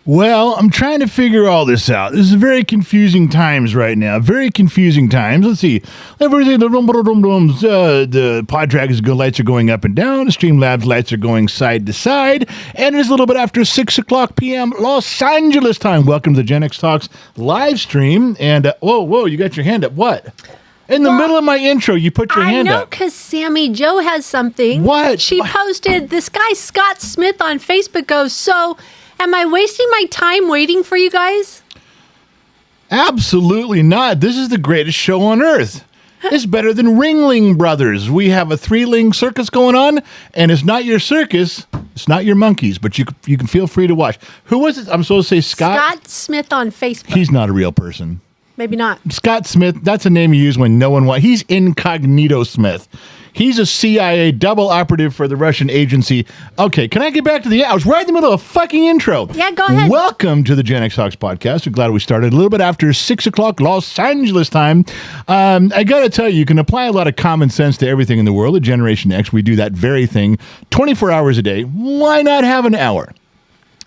Well, I'm trying to figure all this out. This is very confusing times right now. Very confusing times. Let's see. Everything, the PodTrack's lights are going up and down. Streamlabs lights are going side to side. And it's a little bit after 6 o'clock p.m. Los Angeles time. Welcome to the Gen X Talks live stream. And, whoa, you got your hand up. What? In the middle of my intro, you put your hand up. I know, because Sammy Joe has something. What? She posted, this guy Scott Smith on Facebook goes, so... am I wasting my time waiting for you guys? Absolutely not. This is the greatest show on earth. It's better than Ringling Brothers. We have a 3-ling circus going on, and it's not your circus. It's not your monkeys, but you can feel free to watch. Who was it? I'm supposed to say Scott? Scott Smith on Facebook. He's not a real person. Maybe not. Scott Smith, that's a name you use when no one wants. He's Incognito Smith. He's a CIA double operative for the Russian agency. Okay, can I get back to I was right in the middle of a fucking intro. Yeah, go ahead. Welcome to the Gen X Talks podcast. We're glad we started a little bit after 6 o'clock Los Angeles time. I got to tell you, you can apply a lot of common sense to everything in the world. At Generation X, we do that very thing 24 hours a day. Why not have an hour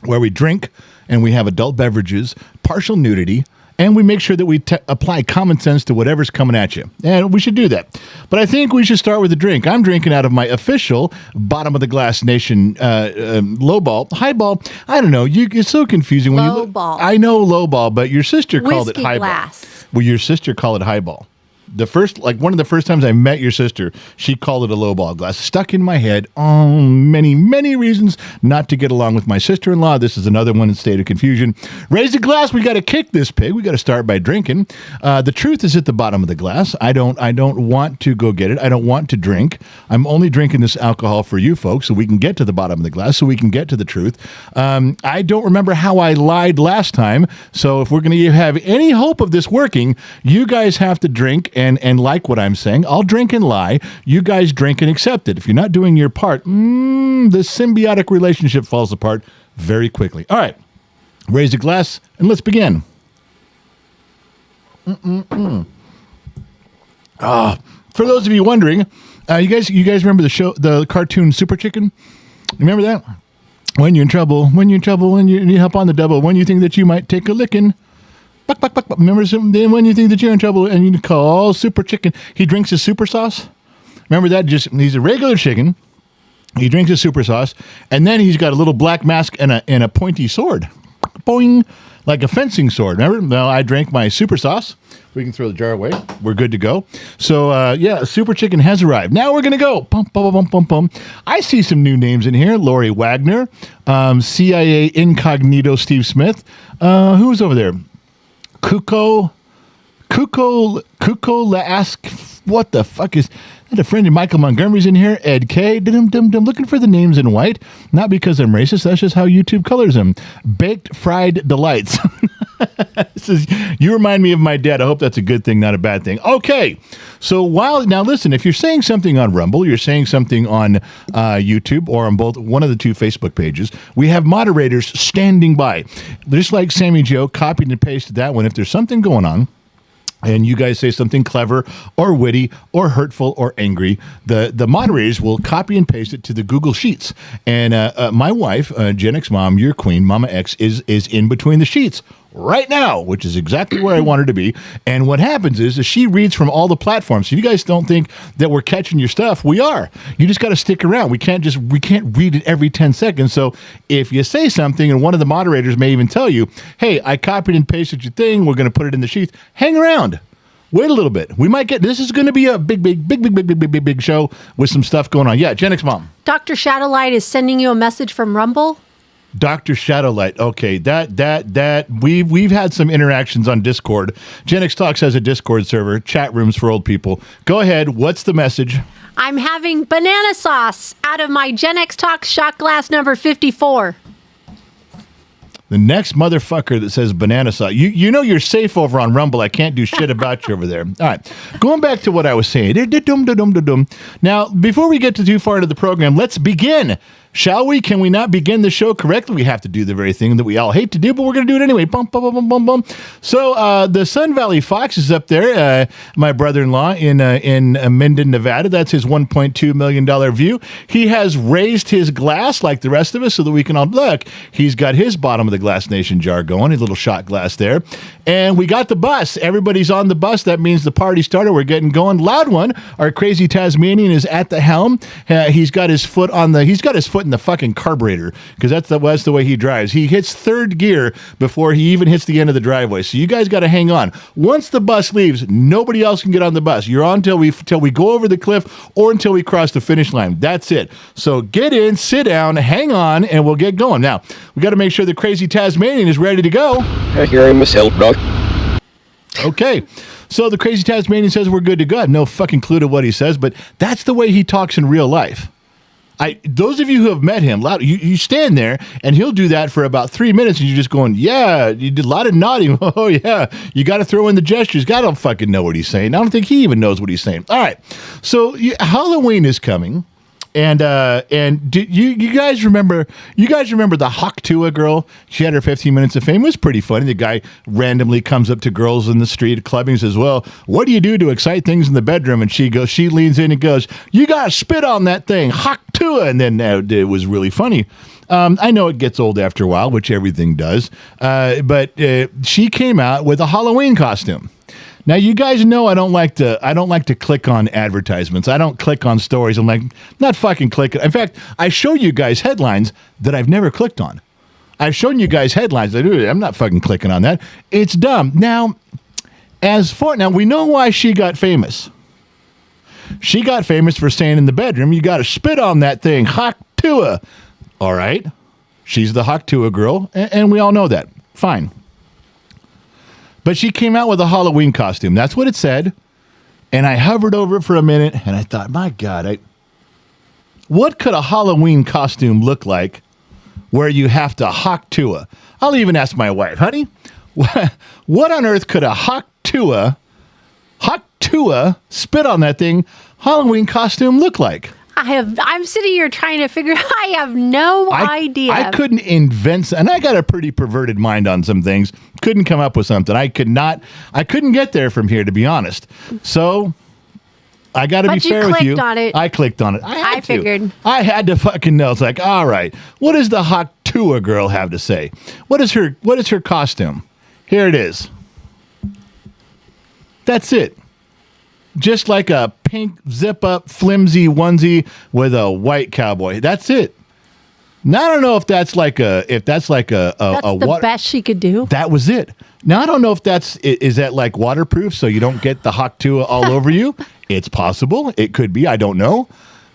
where we drink and we have adult beverages, partial nudity, and we make sure that we apply common sense to whatever's coming at you. And we should do that. But I think we should start with a drink. I'm drinking out of my official Bottom of the Glass Nation lowball. Highball, I don't know. It's so confusing. When Lowball. I know lowball, but your sister called it Whiskey highball. glass. Well, your sister called it highball. One of the first times I met your sister, she called it a lowball glass. Stuck in my head. Many, many reasons not to get along with my sister-in-law. This is another one in state of confusion. Raise a glass. We got to kick this pig. We got to start by drinking. The truth is at the bottom of the glass. I don't want to go get it. I don't want to drink. I'm only drinking this alcohol for you folks so we can get to the bottom of the glass, so we can get to the truth. I don't remember how I lied last time. So if we're going to have any hope of this working, you guys have to drink and like what I'm saying. I'll drink and lie. You guys drink and accept it. If you're not doing your part, the symbiotic relationship falls apart very quickly. All right. Raise a glass and let's begin. For those of you wondering, you guys remember the cartoon Super Chicken? Remember that? When you're in trouble, when you need help on the double, when you think that you might take a licking. Buck, buck, buck, buck. Remember then when you think that you're in trouble and you call Super Chicken, he drinks his super sauce. Remember that? He's a regular chicken. He drinks his super sauce, and then he's got a little black mask and a pointy sword. Boing, like a fencing sword. Remember? Now I drank my super sauce. We can throw the jar away. We're good to go. So, Super Chicken has arrived. Now we're going to go. Pum, pum, pum, pum, pum. I see some new names in here. Lori Wagner, CIA Incognito Steve Smith. Who's over there? Kuko Laask. What the fuck is that? A friend of Michael Montgomery's in here. Ed K. Looking for the names in white. Not because I'm racist. That's just how YouTube colors them. Baked Fried Delights. You remind me of my dad. I hope that's a good thing, not a bad thing. Okay. So now listen, if you're saying something on Rumble, you're saying something on YouTube or on one of the two Facebook pages, we have moderators standing by. Just like Sammy Joe copied and pasted that one. If there's something going on, and you guys say something clever or witty or hurtful or angry, the moderators will copy and paste it to the Google Sheets. And my wife, Gen X Mom, your queen, Mama X, is in between the sheets right now, which is exactly where I want her to be. And what happens is she reads from all the platforms. So you guys don't think that we're catching your stuff. We are. You just got to stick around. We can't read it every 10 seconds. So if you say something and one of the moderators may even tell you, hey, I copied and pasted your thing, we're going to put it in the sheets, hang around. Wait a little bit. We might this is going to be a big show with some stuff going on. Yeah, Gen X Mom. Dr. Shadowlight is sending you a message from Rumble. Dr. Shadowlight. Okay, that we've had some interactions on Discord. Gen X Talks has a Discord server, chat rooms for old people. Go ahead. What's the message? I'm having banana sauce out of my Gen X Talks shot glass number 54. The next motherfucker that says banana sauce, you know you're safe over on Rumble. I can't do shit about you over there. All right, going back to what I was saying. Now, before we get too far into the program, let's begin, Shall we? Can we not begin the show correctly? We have to do the very thing that we all hate to do, but we're going to do it anyway. Bum, bum, bum, bum, bum, bum. So the Sun Valley Fox is up there. My brother-in-law in Minden, Nevada. That's his $1.2 million view. He has raised his glass like the rest of us so that we can all look. He's got his bottom of the Glass Nation jar going, his little shot glass there. And we got the bus. Everybody's on the bus. That means the party started. We're getting going. Loud One, our crazy Tasmanian, is at the helm. He's got his foot in the fucking carburetor because that's the way he drives. He hits third gear before he even hits the end of the driveway. So you guys got to hang on. Once the bus leaves, nobody else can get on the bus. You're on till we go over the cliff or until we cross the finish line. That's it. So get in, sit down, hang on, and we'll get going. Now, we got to make sure the crazy Tasmanian is ready to go. I hear myself, bro. Okay. So the crazy Tasmanian says we're good to go. I have no fucking clue to what he says, but that's the way he talks in real life. Those of you who have met him, you stand there and he'll do that for about 3 minutes and you're just going, yeah, you did a lot of nodding. Oh, yeah. You got to throw in the gestures. I don't fucking know what he's saying. I don't think he even knows what he's saying. All right. So Halloween is coming. And do you guys remember the Hawk Tua girl? She had her 15 minutes of fame. It was pretty funny. The guy randomly comes up to girls in the street clubbing and says, well, what do you do to excite things in the bedroom? And she leans in and goes, you got to spit on that thing, Hawk Tua. And then it was really funny. I know it gets old after a while, which everything does. But she came out with a Halloween costume. Now, you guys know I don't like to click on advertisements. I don't click on stories. I'm like, not fucking clicking. In fact, I show you guys headlines that I've never clicked on. I've shown you guys headlines. I'm not fucking clicking on that. It's dumb. Now, we know why she got famous. She got famous for saying in the bedroom, you got to spit on that thing, Hawk Tua. All right. She's the Hawk Tua girl, and we all know that. Fine. But she came out with a Halloween costume. That's what it said. And I hovered over it for a minute, and I thought, my God, what could a Halloween costume look like where you have to Hawk Tua? I'll even ask my wife, honey, what on earth could a Hawk Tua, spit on that thing, Halloween costume look like? I'm sitting here trying to figure. I have no idea. I couldn't invent, and I got a pretty perverted mind on some things. Couldn't come up with something. I couldn't get there from here, to be honest. So I got to be fair with you. On it. I clicked on it. I figured. I had to fucking know. It's like, all right, what does the Hawk Tua girl have to say? What is her costume? Here it is. That's it. Just like a pink zip-up flimsy onesie with a white cowboy. That's it. Now I don't know if that's like a That's the best she could do. That was it. Now I don't know if is that like waterproof so you don't get the Hawk Tua all over you. It's possible. It could be. I don't know.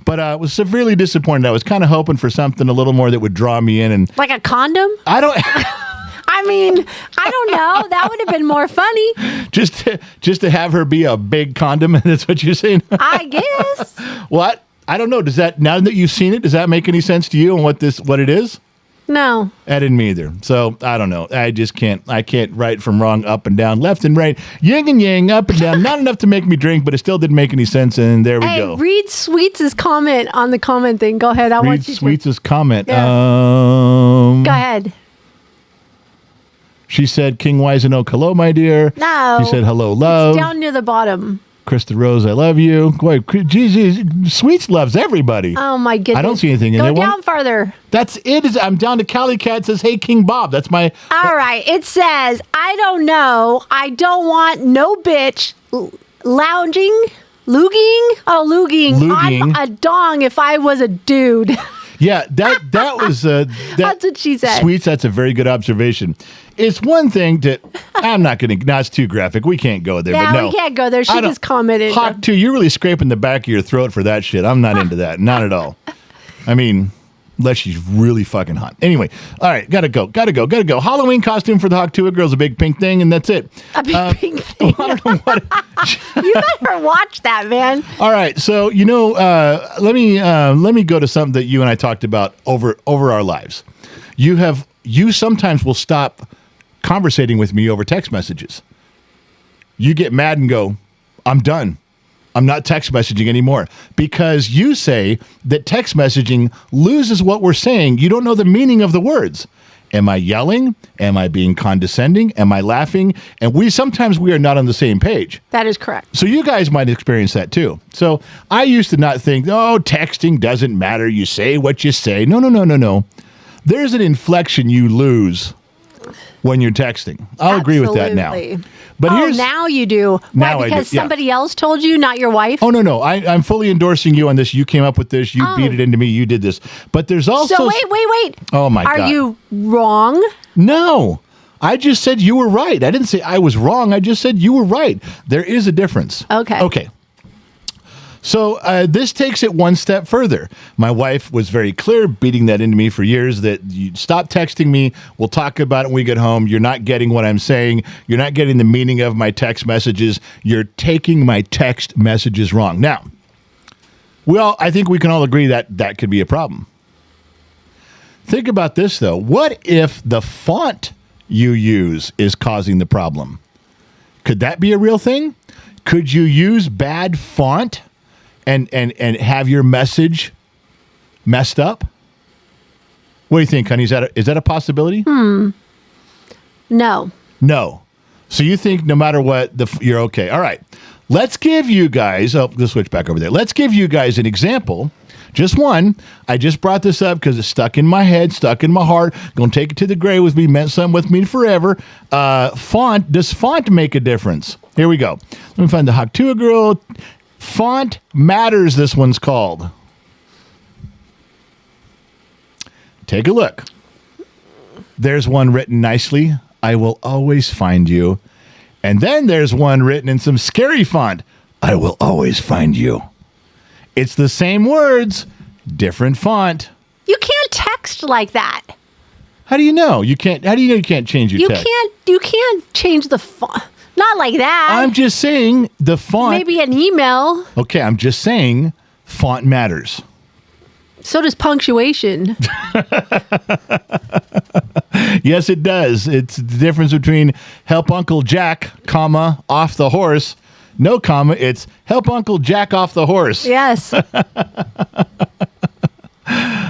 But I was severely disappointed. I was kind of hoping for something a little more that would draw me in. And like a condom? I don't. I mean, I don't know. That would have been more funny. Just to have her be a big condom. That's what you're saying? I guess. What? I don't know. Does that, now that you've seen it, does that make any sense to you and what it is? No. I didn't either. So I don't know. I can't right from wrong, up and down, left and right, yin and yang, up and down. Not enough to make me drink, but it still didn't make any sense. And there we go. Read Sweets' comment on the comment thing. Go ahead. Read Sweets' comment. Yeah. Go ahead. She said, King Wisenok, hello, my dear. No. She said, hello, love. It's down near the bottom. Krista Rose, I love you. Boy, Jesus, Sweets loves everybody. Oh, my goodness. I don't see anything in there. Go down farther. That's it. I'm down to Cali Cat. Says, hey, King Bob. That's my... All right. It says, I don't know. I don't want no bitch lounging, luging on a dong if I was a dude. Yeah, that was... that's what she said. Sweets, that's a very good observation. It's one thing to... I'm not going to... No, it's too graphic. We can't go there. Yeah, but no, we can't go there. She just commented. Hawk 2, you're really scraping the back of your throat for that shit. I'm not into that. Not at all. I mean... unless she's really fucking hot. Anyway, all right, gotta go. Halloween costume for the Hawk Tua girl's a big pink thing, and that's it. A big pink thing. I don't know what. You better watch that, man. All right, so let me go to something that you and I talked about over our lives. You sometimes will stop conversating with me over text messages. You get mad and go, I'm done. I'm not text messaging anymore because you say that text messaging loses what we're saying. You don't know the meaning of the words. Am I yelling? Am I being condescending? Am I laughing? And sometimes we are not on the same page. That is correct. So you guys might experience that too. So I used to not think, oh, texting doesn't matter. You say what you say. No. There's an inflection you lose when you're texting. I'll agree with that now. But now you do. Now Why? Because I do, yeah. somebody else told you, not your wife? Oh, no. I'm fully endorsing you on this. You came up with this. You beat it into me. You did this. But there's also... So wait. Oh, my God. Are you wrong? No. I just said you were right. I didn't say I was wrong. I just said you were right. There is a difference. Okay. So this takes it one step further. My wife was very clear, beating that into me for years, that you stop texting me. We'll talk about it when we get home. You're not getting what I'm saying. You're not getting the meaning of my text messages. You're taking my text messages wrong. Now, I think we can all agree that that could be a problem. Think about this, though. What if the font you use is causing the problem? Could that be a real thing? Could you use bad font and have your message messed up? What do you think, honey? Is that a possibility? No. So you think no matter what, you're okay. All right. Let's give you guys, let's switch back over there. Let's give you guys an example. Just one. I just brought this up because it's stuck in my head, stuck in my heart. Going to take it to the grave with me, meant something with me forever. Font. Does font make a difference? Here we go. Let me find the Haktua girl. Font matters, this one's called. Take a look. There's one written nicely. I will always find you. And then there's one written in some scary font. I will always find you. It's the same words, different font. You can't text like that. How do you know? You can't. How do you know you can't change your text? You can't change the font. Not like that. I'm just saying the font. Maybe an email. Okay, I'm just saying font matters. So does punctuation. Yes, it does. It's the difference between help Uncle Jack, comma, off the horse. No comma. It's help Uncle Jack off the horse. Yes.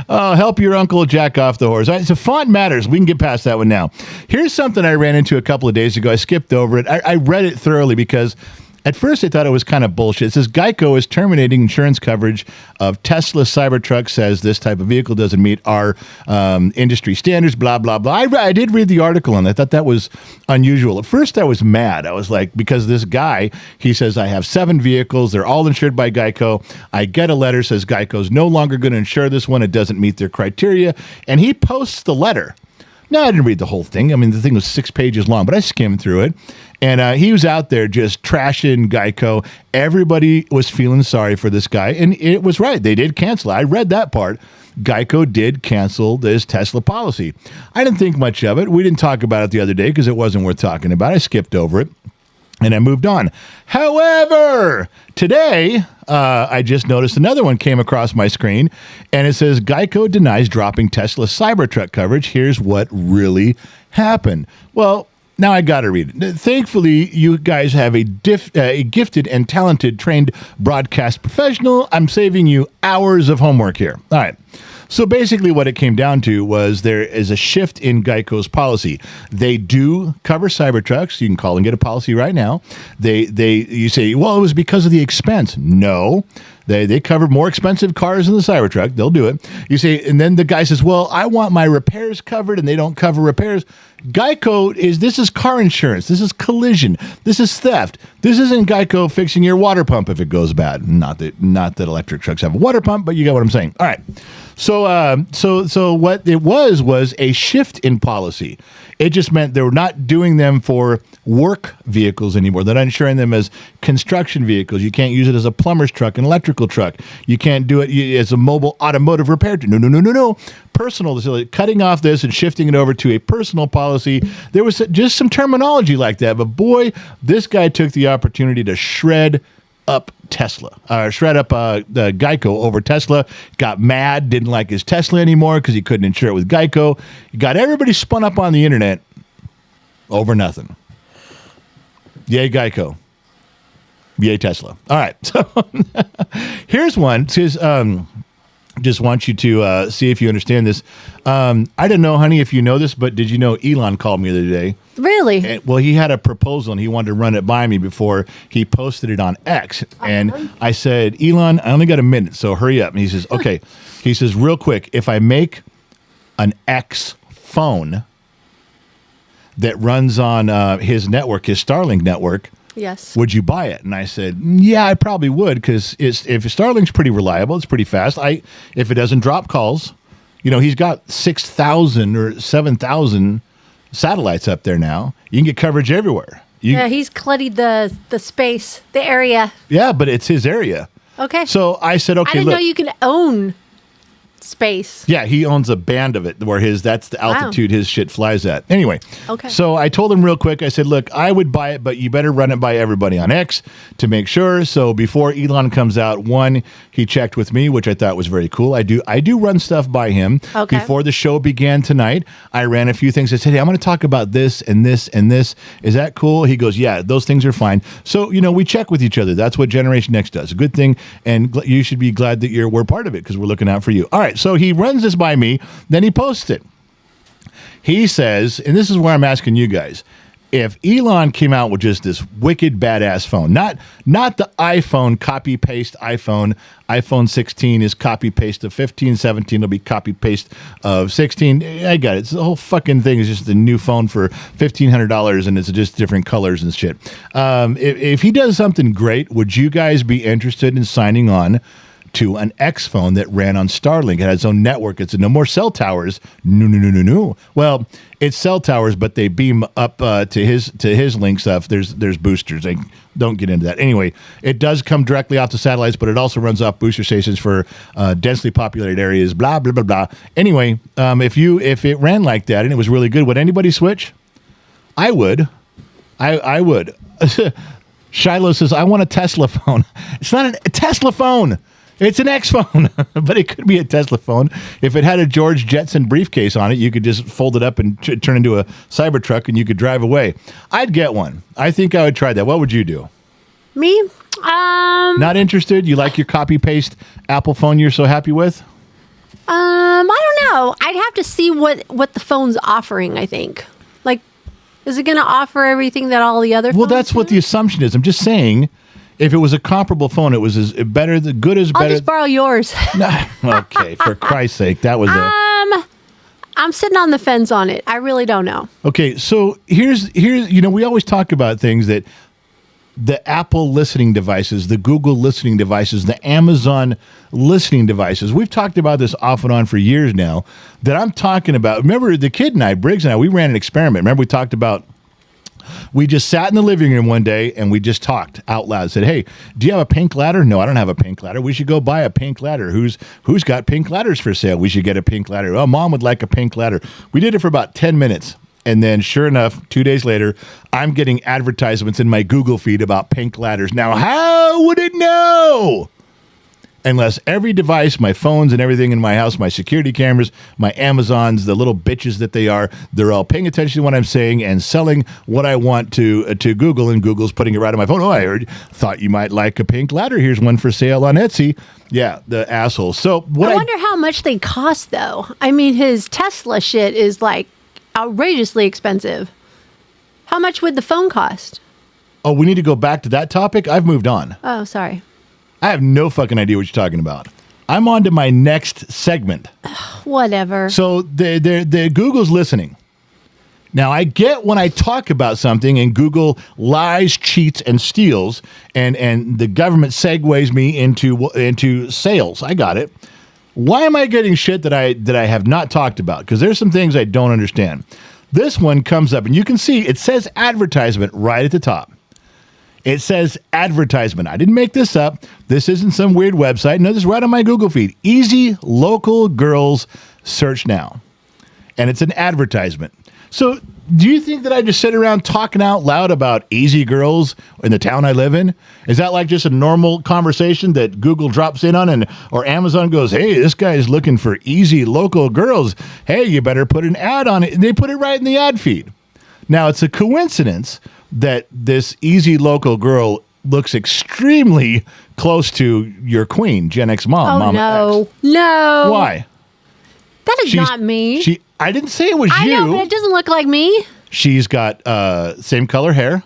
Help your Uncle Jack off the horse. All right, so font matters. We can get past that one now. Here's something I ran into a couple of days ago. I skipped over it. I read it thoroughly because at first I thought it was kind of bullshit. It says Geico is terminating insurance coverage of Tesla Cybertruck, says this type of vehicle doesn't meet our industry standards, blah, blah, blah. I did read the article and I thought that was unusual. At first I was mad. I was like, because this guy, he says, I have 7 vehicles. They're all insured by Geico. I get a letter, says Geico's no longer going to insure this one. It doesn't meet their criteria. And he posts the letter. No, I didn't read the whole thing. I mean, the thing was 6 pages long, but I skimmed through it. And he was out there just trashing Geico. Everybody was feeling sorry for this guy. And it was right. They did cancel. I read that part. Geico did cancel this Tesla policy. I didn't think much of it. We didn't talk about it the other day because it wasn't worth talking about. I skipped over it. And I moved on. However, today, I just noticed another one came across my screen, and it says, Geico denies dropping Tesla Cybertruck coverage. Here's what really happened. Well, now I got to read it. Thankfully, you guys have a gifted and talented trained broadcast professional. I'm saving you hours of homework here. All right. So basically what it came down to was there is a shift in Geico's policy. They do cover Cybertrucks. You can call and get a policy right now. You say, well, it was because of the expense. No. They cover more expensive cars than the Cybertruck. They'll do it. You say, and then the guy says, well, I want my repairs covered, and they don't cover repairs. Geico this is car insurance. This is collision. This is theft. This isn't Geico fixing your water pump if it goes bad. Not that electric trucks have a water pump, but you get what I'm saying. All right. So what it was a shift in policy. It just meant they were not doing them for work vehicles anymore. They're not insuring them as construction vehicles. You can't use it as a plumber's truck, an electrical truck. You can't do it as a mobile automotive repair. No. Personal. So cutting off this and shifting it over to a personal policy. There was just some terminology like that. But boy, this guy took the opportunity to shred up Tesla, shred up the Geico over Tesla. Got mad, didn't like his Tesla anymore because he couldn't insure it with Geico. He got everybody spun up on the internet over nothing. Yay, Geico. Yay, Tesla. All right. So here's one. It says, just want you to see if you understand this. I don't know, honey, if you know this, but did you know Elon called me the other day? Really? And, well, he had a proposal and he wanted to run it by me before he posted it on X. And I said, Elon, I only got a minute, so hurry up. And he says, okay. He says, real quick, if I make an XPhone that runs on his network, his Starlink network, Yes. would you buy it? And I said, yeah, I probably would, because if Starlink's pretty reliable, it's pretty fast. If it doesn't drop calls, he's got 6,000 or 7,000 satellites up there now. You can get coverage everywhere. Yeah, he's cluttered the space, the area. Yeah, but it's his area. Okay. So I said, okay, I didn't look. know you could own space. Yeah, he owns a band of it where that's the altitude his shit flies at. Anyway, Okay. So I told him real quick, I said, look, I would buy it, but you better run it by everybody on X to make sure. So before Elon comes out, one, he checked with me, which I thought was very cool. I do run stuff by him. Okay. Before the show began tonight, I ran a few things. I said, hey, I'm going to talk about this and this and this. Is that cool? He goes, yeah, those things are fine. So, we check with each other. That's what Generation X does. A good thing. And you should be glad that we're part of it because we're looking out for you. All right. So he runs this by me, then he posts it. He says, and this is where I'm asking you guys, if Elon came out with just this wicked badass phone, not the iPhone copy paste iPhone 16 is copy paste of 15, 17 will be copy paste of 16. I got it. It's the whole fucking thing is just a new phone for $1,500 and it's just different colors and shit. If he does something great, would you guys be interested in signing on to an XPhone that ran on Starlink? It had its own network. It's no more cell towers. No. Well, it's cell towers, but they beam up to his link stuff. There's boosters. I don't get into that. Anyway, it does come directly off the satellites, but it also runs off booster stations for densely populated areas. Blah blah blah blah. Anyway, if it ran like that and it was really good, would anybody switch? I would. I would. Shiloh says, I want a Tesla phone. It's not a Tesla phone. It's an XPhone, but it could be a Tesla phone. If it had a George Jetson briefcase on it, you could just fold it up and turn into a Cybertruck and you could drive away. I'd get one. I think I would try that. What would you do? Me? Not interested? You like your copy-paste Apple phone you're so happy with? I don't know. I'd have to see what the phone's offering, I think. Like, is it going to offer everything that all the other phones Well, that's what the assumption is. I'm just saying, if it was a comparable phone, it was as better, the good as better. I'll just borrow yours. Okay, for Christ's sake, that was I'm sitting on the fence on it. I really don't know. Okay, so here's we always talk about things that the Apple listening devices, the Google listening devices, the Amazon listening devices. We've talked about this off and on for years now. That I'm talking about. Remember, the kid and I, Briggs and I, we ran an experiment. Remember, we talked about. We just sat in the living room one day and we just talked out loud. Said, "Hey, do you have a pink ladder?" "No, I don't have a pink ladder." "We should go buy a pink ladder." Who's got pink ladders for sale?" "We should get a pink ladder." "Oh, Mom would like a pink ladder." We did it for about 10 minutes. And then sure enough, 2 days later, I'm getting advertisements in my Google feed about pink ladders. Now, how would it know? Unless every device, my phones and everything in my house, my security cameras, my Amazons, the little bitches that they are, they're all paying attention to what I'm saying and selling what I want to Google, and Google's putting it right on my phone. "Oh, I thought you might like a pink ladder. Here's one for sale on Etsy." Yeah, the asshole. So I wonder how much they cost, though. I mean, his Tesla shit is like outrageously expensive. How much would the phone cost? Oh, we need to go back to that topic? I've moved on. Oh, sorry. I have no fucking idea what you're talking about. I'm on to my next segment. Whatever. So the Google's listening. Now, I get when I talk about something and Google lies, cheats, and steals, and the government segues me into sales. I got it. Why am I getting shit that I have not talked about? Because there's some things I don't understand. This one comes up, and you can see it says advertisement right at the top. It says advertisement. I didn't make this up. This isn't some weird website. No, this is right on my Google feed. Easy local girls search now. And it's an advertisement. So do you think that I just sit around talking out loud about easy girls in the town I live in? Is that like just a normal conversation that Google drops in on or Amazon goes, "Hey, this guy is looking for easy local girls. Hey, you better put an ad on it." And they put it right in the ad feed. Now, it's a coincidence that this easy local girl looks extremely close to your queen, Gen X mom. Oh, Mama no. X. No. Why? That is not me. I didn't say it was I you. know, but it doesn't look like me. She's got same color hair.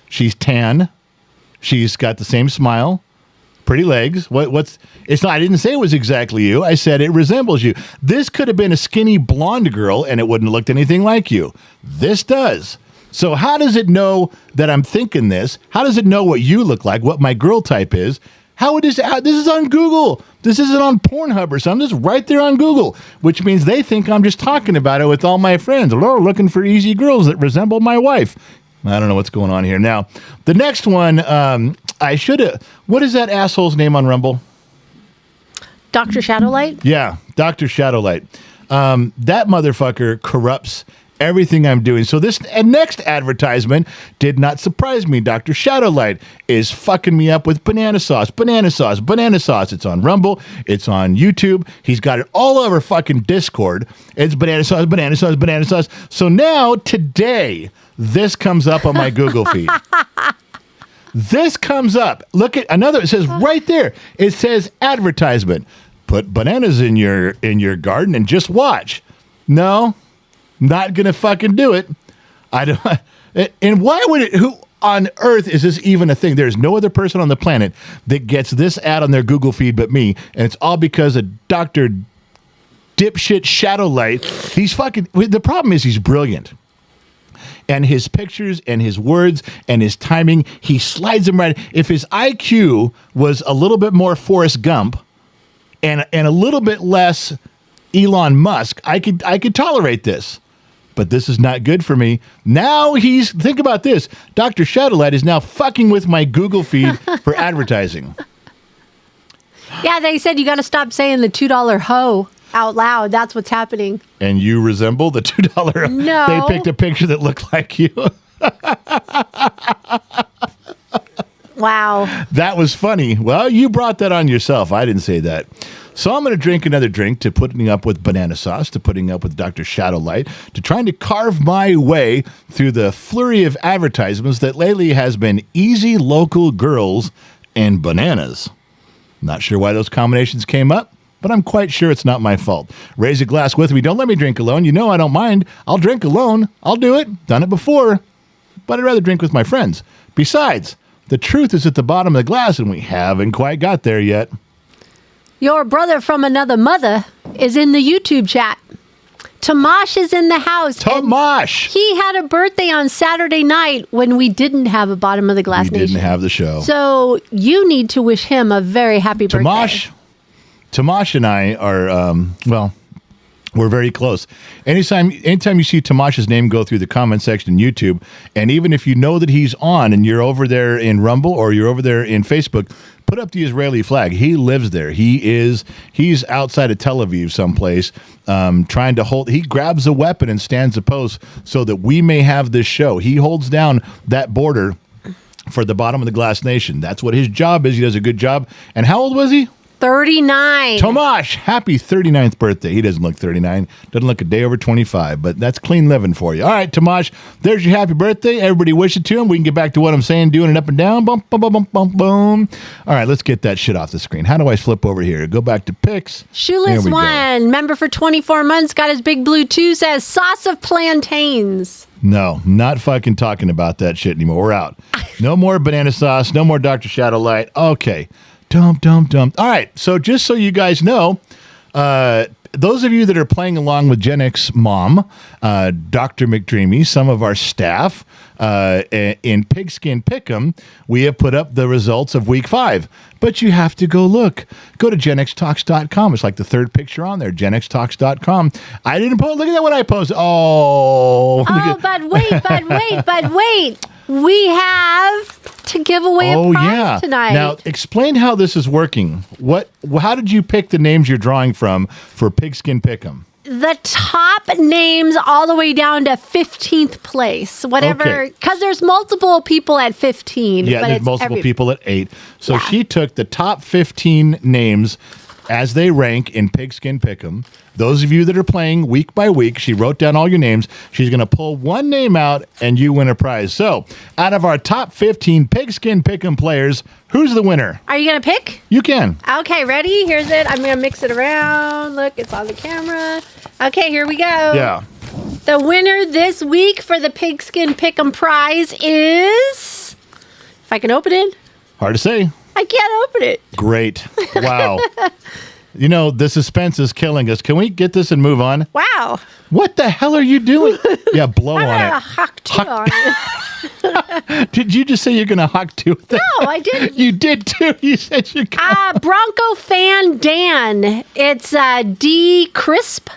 She's tan. She's got the same smile. Pretty legs. It's not. I didn't say it was exactly you. I said it resembles you. This could have been a skinny blonde girl, and it wouldn't have looked anything like you. This does. So how does it know that I'm thinking this? How does it know what you look like? What my girl type is? This is on Google. This isn't on Pornhub or something. This is right there on Google, which means they think I'm just talking about it with all my friends. Hello, looking for easy girls that resemble my wife. I don't know what's going on here. Now, the next one, I should have. What is that asshole's name on Rumble? Dr. Shadowlight? Yeah, Dr. Shadowlight. That motherfucker corrupts everything I'm doing. So this next advertisement did not surprise me. Dr. Shadowlight is fucking me up with banana sauce, banana sauce, banana sauce. It's on Rumble. It's on YouTube. He's got it all over fucking Discord. It's banana sauce, banana sauce, banana sauce. So now, today, this comes up on my Google feed. This comes up. Look at another. It says right there. It says advertisement. Put bananas in your garden and just watch. No, not gonna fucking do it. I don't. And why would it? Who on earth is this even a thing? There's no other person on the planet that gets this ad on their Google feed but me, and it's all because of Dr. Dipshit Shadowlight. He's fucking. The problem is he's brilliant. And his pictures and his words and his timing, he slides them right. If his IQ was a little bit more Forrest Gump and a little bit less Elon Musk, I could tolerate this. But this is not good for me. Now think about this. Dr. Shadowlight is now fucking with my Google feed for advertising. Yeah, they said you got to stop saying the $2 hoe out loud. That's what's happening. And you resemble the $2. No. They picked a picture that looked like you. Wow. That was funny. Well, you brought that on yourself. I didn't say that. So I'm going to drink another drink to putting up with banana sauce, to putting up with Dr. Shadowlight, to trying to carve my way through the flurry of advertisements that lately has been easy local girls and bananas. Not sure why those combinations came up, but I'm quite sure it's not my fault. Raise a glass with me. Don't let me drink alone. You know I don't mind. I'll drink alone. I'll do it. Done it before. But I'd rather drink with my friends. Besides, the truth is at the bottom of the glass, and we haven't quite got there yet. Your brother from another mother is in the YouTube chat. Tomash is in the house. Tomash! He had a birthday on Saturday night when we didn't have a Bottom of the Glass Nation. We didn't have the show. So you need to wish him a very happy birthday. Tomash and I are, we're very close. Anytime you see Tomash's name go through the comment section in YouTube, and even if you know that he's on and you're over there in Rumble or you're over there in Facebook, put up the Israeli flag. He lives there. He's outside of Tel Aviv someplace, trying to hold. He grabs a weapon and stands a post so that we may have this show. He holds down that border for the Bottom of the Glass Nation. That's what his job is. He does a good job. And how old was he? 39. Tomash, happy 39th birthday. He doesn't look 39. Doesn't look a day over 25, but that's clean living for you. All right, Tomash, there's your happy birthday. Everybody wish it to him. We can get back to what I'm saying, doing it up and down. Boom, boom, boom, boom, boom, boom. All right, let's get that shit off the screen. How do I flip over here? Go back to pics. Shoeless one, member for 24 months, got his big blue 2, says sauce of plantains. No, not fucking talking about that shit anymore. We're out. No more banana sauce. No more Dr. Shadowlight. Okay. Dump. All right. So just so you guys know, those of you that are playing along with Gen X Mom, Dr. McDreamy, some of our staff in Pigskin Pick'em, we have put up the results of week 5. But you have to go look. Go to genxtalks.com. It's like the third picture on there, genxtalks.com. I didn't post. Look at that, what I posted. Oh, but wait. We have to give away a prize tonight. Now, explain how this is working. How did you pick the names you're drawing from for Pigskin Pick'em? The top names all the way down to 15th place. Whatever, because there's multiple people at 15. Yeah, but there's multiple people at 8. So she took the top 15 names as they rank in Pigskin Pick'em. Those of you that are playing week by week, she wrote down all your names. She's going to pull one name out, and you win a prize. So, out of our top 15 Pigskin Pick'em players, who's the winner? Are you going to pick? You can. Okay, ready? Here's it. I'm going to mix it around. Look, it's on the camera. Okay, here we go. Yeah. The winner this week for the Pigskin Pick'em prize is... If I can open it. Hard to say. I can't open it. Great. Wow. You know, the suspense is killing us. Can we get this and move on? Wow. What the hell are you doing? Yeah, blow I'm on going to it. hock two on it. Did you just say you're going to hock two? No, I didn't. You did too. You said you're going Bronco Fan Dan. It's D. Crisp.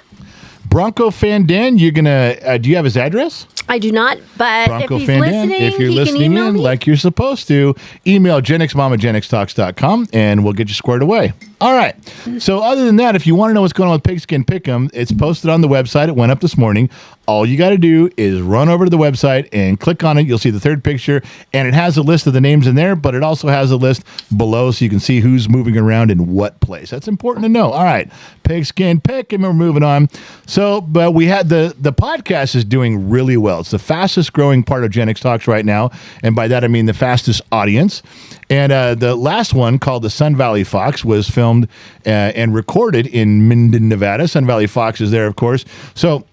Bronco Fan Dan, you're going to, do you have his address? I do not, but Bronco if he's Fan Dan, listening, if you're he can listening email in me. like you're supposed to, email genxmom@genxtalks.com and we'll get you squared away. All right. So other than that, if you want to know what's going on with Pigskin Pick'em, it's posted on the website. It went up this morning. All you got to do is run over to the website and click on it. You'll see the third picture, and it has a list of the names in there, but it also has a list below so you can see who's moving around in what place. That's important to know. All right. Pigskin Pick'em, we're moving on. So, but we had the podcast is doing really well. It's the fastest growing part of Gen X Talks right now, and by that I mean the fastest audience. And the last one, called the Sun Valley Fox, was filmed and recorded in Minden, Nevada. Sun Valley Fox is there, of course. So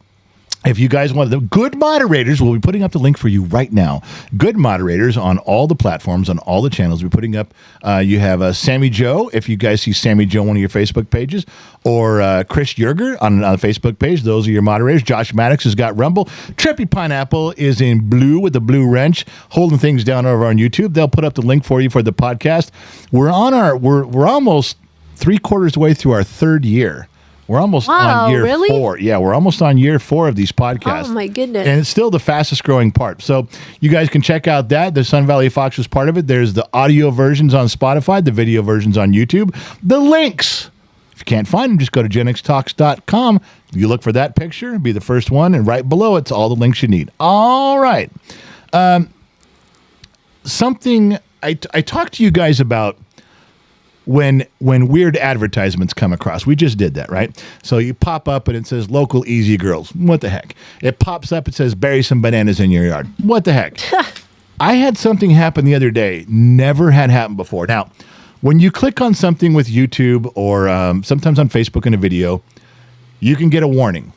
if you guys want the good moderators, we'll be putting up the link for you right now. Good moderators on all the platforms, on all the channels. We're putting up, you have Sammy Joe, if you guys see Sammy Joe on one of your Facebook pages, or Chris Yerger on a Facebook page. Those are your moderators. Josh Maddox has got Rumble. Trippy Pineapple is in blue with the blue wrench, holding things down over on YouTube. They'll put up the link for you for the podcast. We're almost 3/4 of the way through our third year. We're almost on year 4. Yeah, we're almost on year 4 of these podcasts. Oh, my goodness. And it's still the fastest growing part. So you guys can check out that. The Sun Valley Fox was part of it. There's the audio versions on Spotify, the video versions on YouTube. The links, if you can't find them, just go to genxtalks.com. You look for that picture, be the first one, and right below it's all the links you need. All right. Something I talked to you guys about when weird advertisements come across. We just did that, right? So you pop up and it says local easy girls. What the heck? It pops up, it says bury some bananas in your yard. What the heck? I had something happen the other day. Never had happened before. Now, when you click on something with YouTube or sometimes on Facebook in a video, you can get a warning.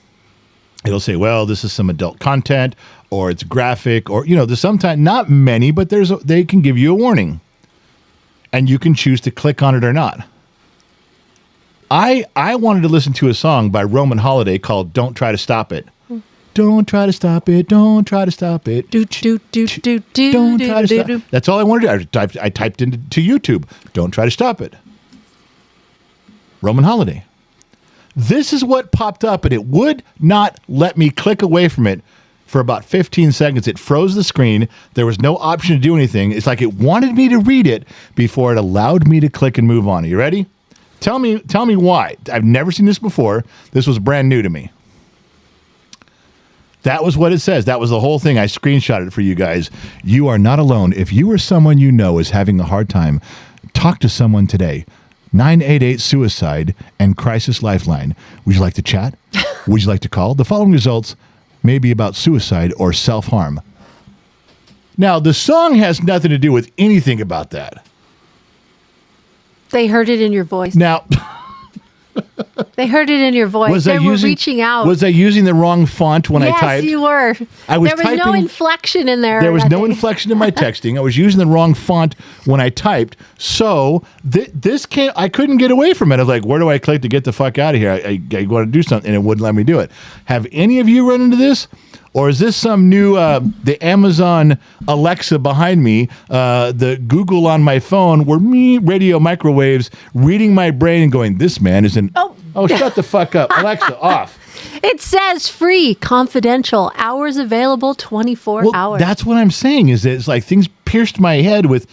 It'll say, well, this is some adult content, or it's graphic, or, you know, there's sometimes, not many, but they can give you a warning. And you can choose to click on it or not. I wanted to listen to a song by Roman Holiday called Don't Try to Stop It. Don't try to stop it. Don't try to stop it. Don't try to stop it. That's all I wanted to do. I typed into YouTube. Don't try to stop it. Roman Holiday. This is what popped up, and it would not let me click away from it for about 15 seconds. It froze the screen. There was no option to do anything. It's like it wanted me to read it before it allowed me to click and move on. Are you ready? Tell me why. I've never seen this before. This was brand new to me. That was what it says. That was the whole thing. I screenshotted it for you guys. You are not alone. If you or someone you know is having a hard time, talk to someone today. 988-SUICIDE and Crisis Lifeline. Would you like to chat? Would you like to call? The following results may be about suicide or self-harm. Now, the song has nothing to do with anything about that. They heard it in your voice. Now, they heard it in your voice. They were reaching out. Was I using the wrong font when I typed? Yes, you were. There was no inflection in there. There was no inflection in my texting. I was using the wrong font when I typed. So this came. I couldn't get away from it. I was like, where do I click to get the fuck out of here? I want to do something, and it wouldn't let me do it. Have any of you run into this? Or is this some new, the Amazon Alexa behind me, the Google on my phone, where radio microwaves reading my brain and going, this man is an... Oh, shut the fuck up. Alexa, off. It says free, confidential, hours available, 24 hours. That's what I'm saying, is that it's like things pierced my head with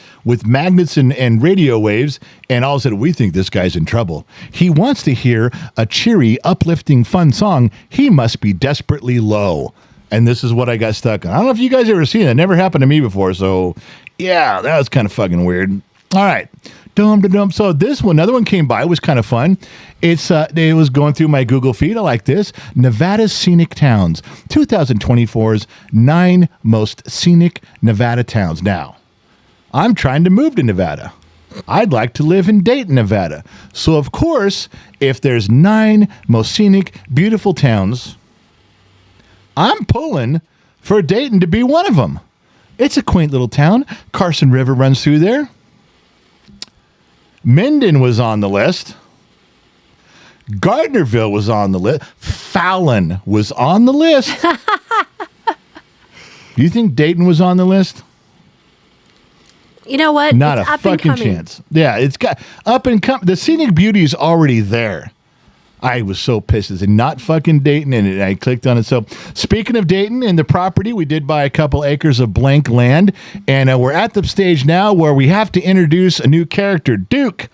magnets and radio waves, and all of a sudden, we think this guy's in trouble. He wants to hear a cheery, uplifting, fun song. He must be desperately low. And this is what I got stuck on. I don't know if you guys ever seen it. It never happened to me before. So, yeah, that was kind of fucking weird. All right. Dum. So this one, another one came by, was kind of fun. It was going through my Google feed. I like this. Nevada's Scenic Towns, 2024's 9 most scenic Nevada towns. Now, I'm trying to move to Nevada. I'd like to live in Dayton, Nevada. So, of course, if there's 9 most scenic, beautiful towns, I'm pulling for Dayton to be one of them. It's a quaint little town. Carson River runs through there. Minden was on the list. Gardnerville was on the list. Fallon was on the list. Do you think Dayton was on the list? You know what? Not it's a up and fucking coming. chance. Yeah, it's got up and come. The scenic beauty is already there. I was so pissed. It's not fucking Dayton, and I clicked on it. So, speaking of Dayton and the property, we did buy a couple acres of blank land, and we're at the stage now where we have to introduce a new character, Duke.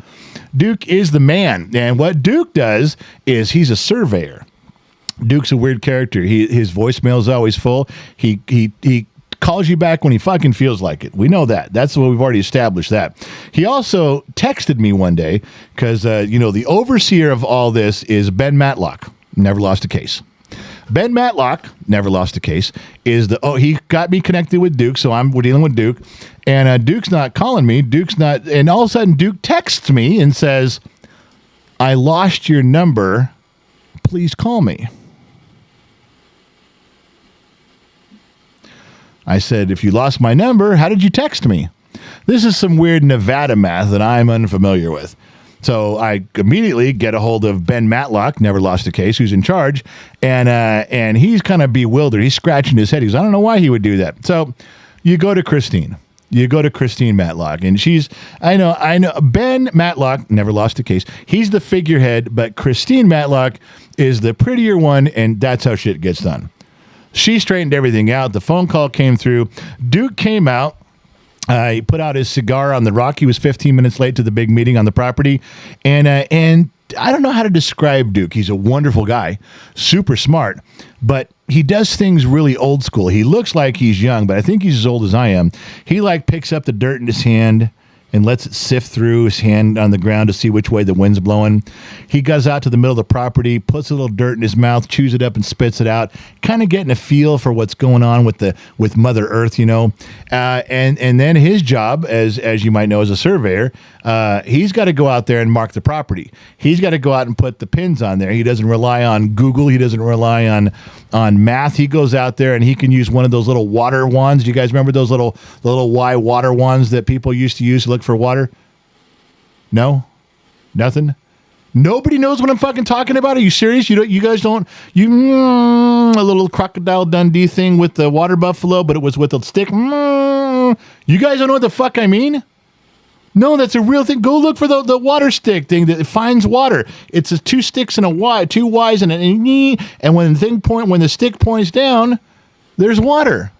Duke is the man, and what Duke does is he's a surveyor. Duke's a weird character. His voicemail is always full. He calls you back when he fucking feels like it. We know that. That's what we've already established that. He also texted me one day because, the overseer of all this is Ben Matlock. Never lost a case. Ben Matlock, never lost a case, he got me connected with Duke, so we're dealing with Duke. And Duke's not calling me. And all of a sudden Duke texts me and says, I lost your number. Please call me. I said, if you lost my number, how did you text me? This is some weird Nevada math that I'm unfamiliar with. So I immediately get a hold of Ben Matlock, never lost a case, who's in charge, and he's kind of bewildered. He's scratching his head. He goes, I don't know why he would do that. So you go to Christine. You go to Christine Matlock, and I know, Ben Matlock, never lost a case. He's the figurehead, but Christine Matlock is the prettier one, and that's how shit gets done. She straightened everything out. The phone call came through. Duke came out. He put out his cigar on the rock. He was 15 minutes late to the big meeting on the property. And I don't know how to describe Duke. He's a wonderful guy, super smart, but he does things really old school. He looks like he's young, but I think he's as old as I am. He picks up the dirt in his hand and lets it sift through his hand on the ground to see which way the wind's blowing. He goes out to the middle of the property, puts a little dirt in his mouth, chews it up and spits it out, kind of getting a feel for what's going on with Mother Earth, and then his job, as you might know, as a surveyor, he's got to go out there and mark the property. He's got to go out and put the pins on there. He doesn't rely on Google. He doesn't rely on math. He goes out there and he can use one of those little water wands. Do you guys remember those little Y water wands that people used to use to look for water? No? Nothing? Nobody knows what I'm fucking talking about? Are you serious? You guys don't? A little Crocodile Dundee thing with the water buffalo, but it was with a stick. You guys don't know what the fuck I mean? No, that's a real thing. Go look for the water stick thing that finds water. It's 2 sticks and a Y, 2 Y's and an E, and when the stick points down, there's water.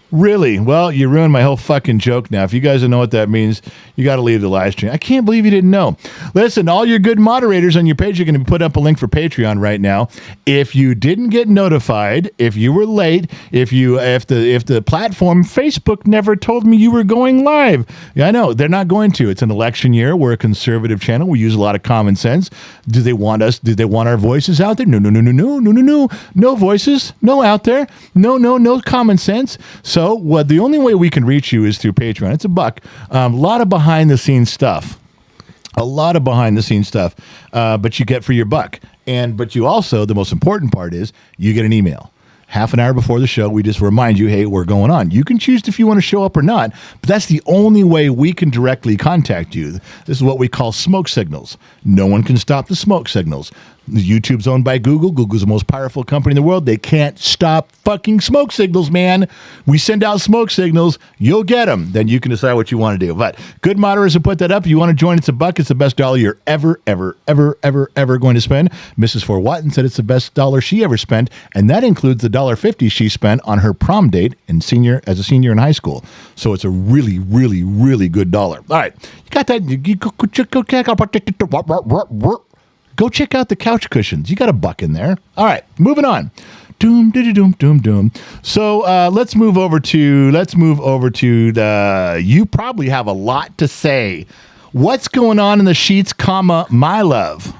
Really? Well, you ruined my whole fucking joke now. If you guys don't know what that means, you got to leave the live stream. I can't believe you didn't know. Listen, all your good moderators on your page are going to put up a link for Patreon right now. If you didn't get notified, if you were late, if the platform Facebook never told me you were going live. Yeah, I know they're not going to. It's an election year. We're a conservative channel. We use a lot of common sense. Do they want our voices out there? No. No voices. No out there. No common sense. So the only way we can reach you is through Patreon. It's $1. A lot of behind-the-scenes stuff. But you get for your $1. But you also, the most important part is you get an email. Half an hour before the show, we just remind you, hey, we're going on. You can choose if you want to show up or not, but that's the only way we can directly contact you. This is what we call smoke signals. No one can stop the smoke signals. YouTube's owned by Google. Google's the most powerful company in the world. They can't stop fucking smoke signals, man. We send out smoke signals. You'll get them. Then you can decide what you want to do. But good moderators have put that up. If you want to join, it's $1. It's the best dollar you're ever going to spend. Mrs. Fort Watton said it's the best dollar she ever spent, and that includes the $1.50 she spent on her prom date as a senior in high school. So it's a really, really, really good dollar. All right. You got that? Go check out the couch cushions. You got $1 in there. All right, moving on. doom, doom, doom, doom. So let's move over to the. You probably have a lot to say. What's going on in the sheets, comma, my love?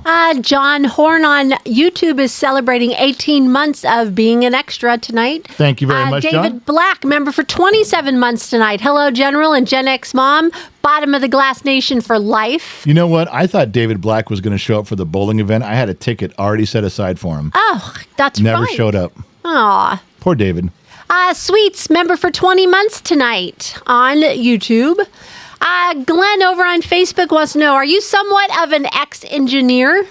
John Horn on YouTube is celebrating 18 months of being an extra tonight. Thank you very much, David John. Black, member for 27 months tonight. Hello, General and Gen X Mom. Bottom of the Glass Nation for life. You know what? I thought David Black was going to show up for the bowling event. I had a ticket already set aside for him. Oh, that's Never right. showed up. Aw. Poor David. Sweets, member for 20 months tonight on YouTube. Glenn over on Facebook wants to know, are you somewhat of an ex-engineer?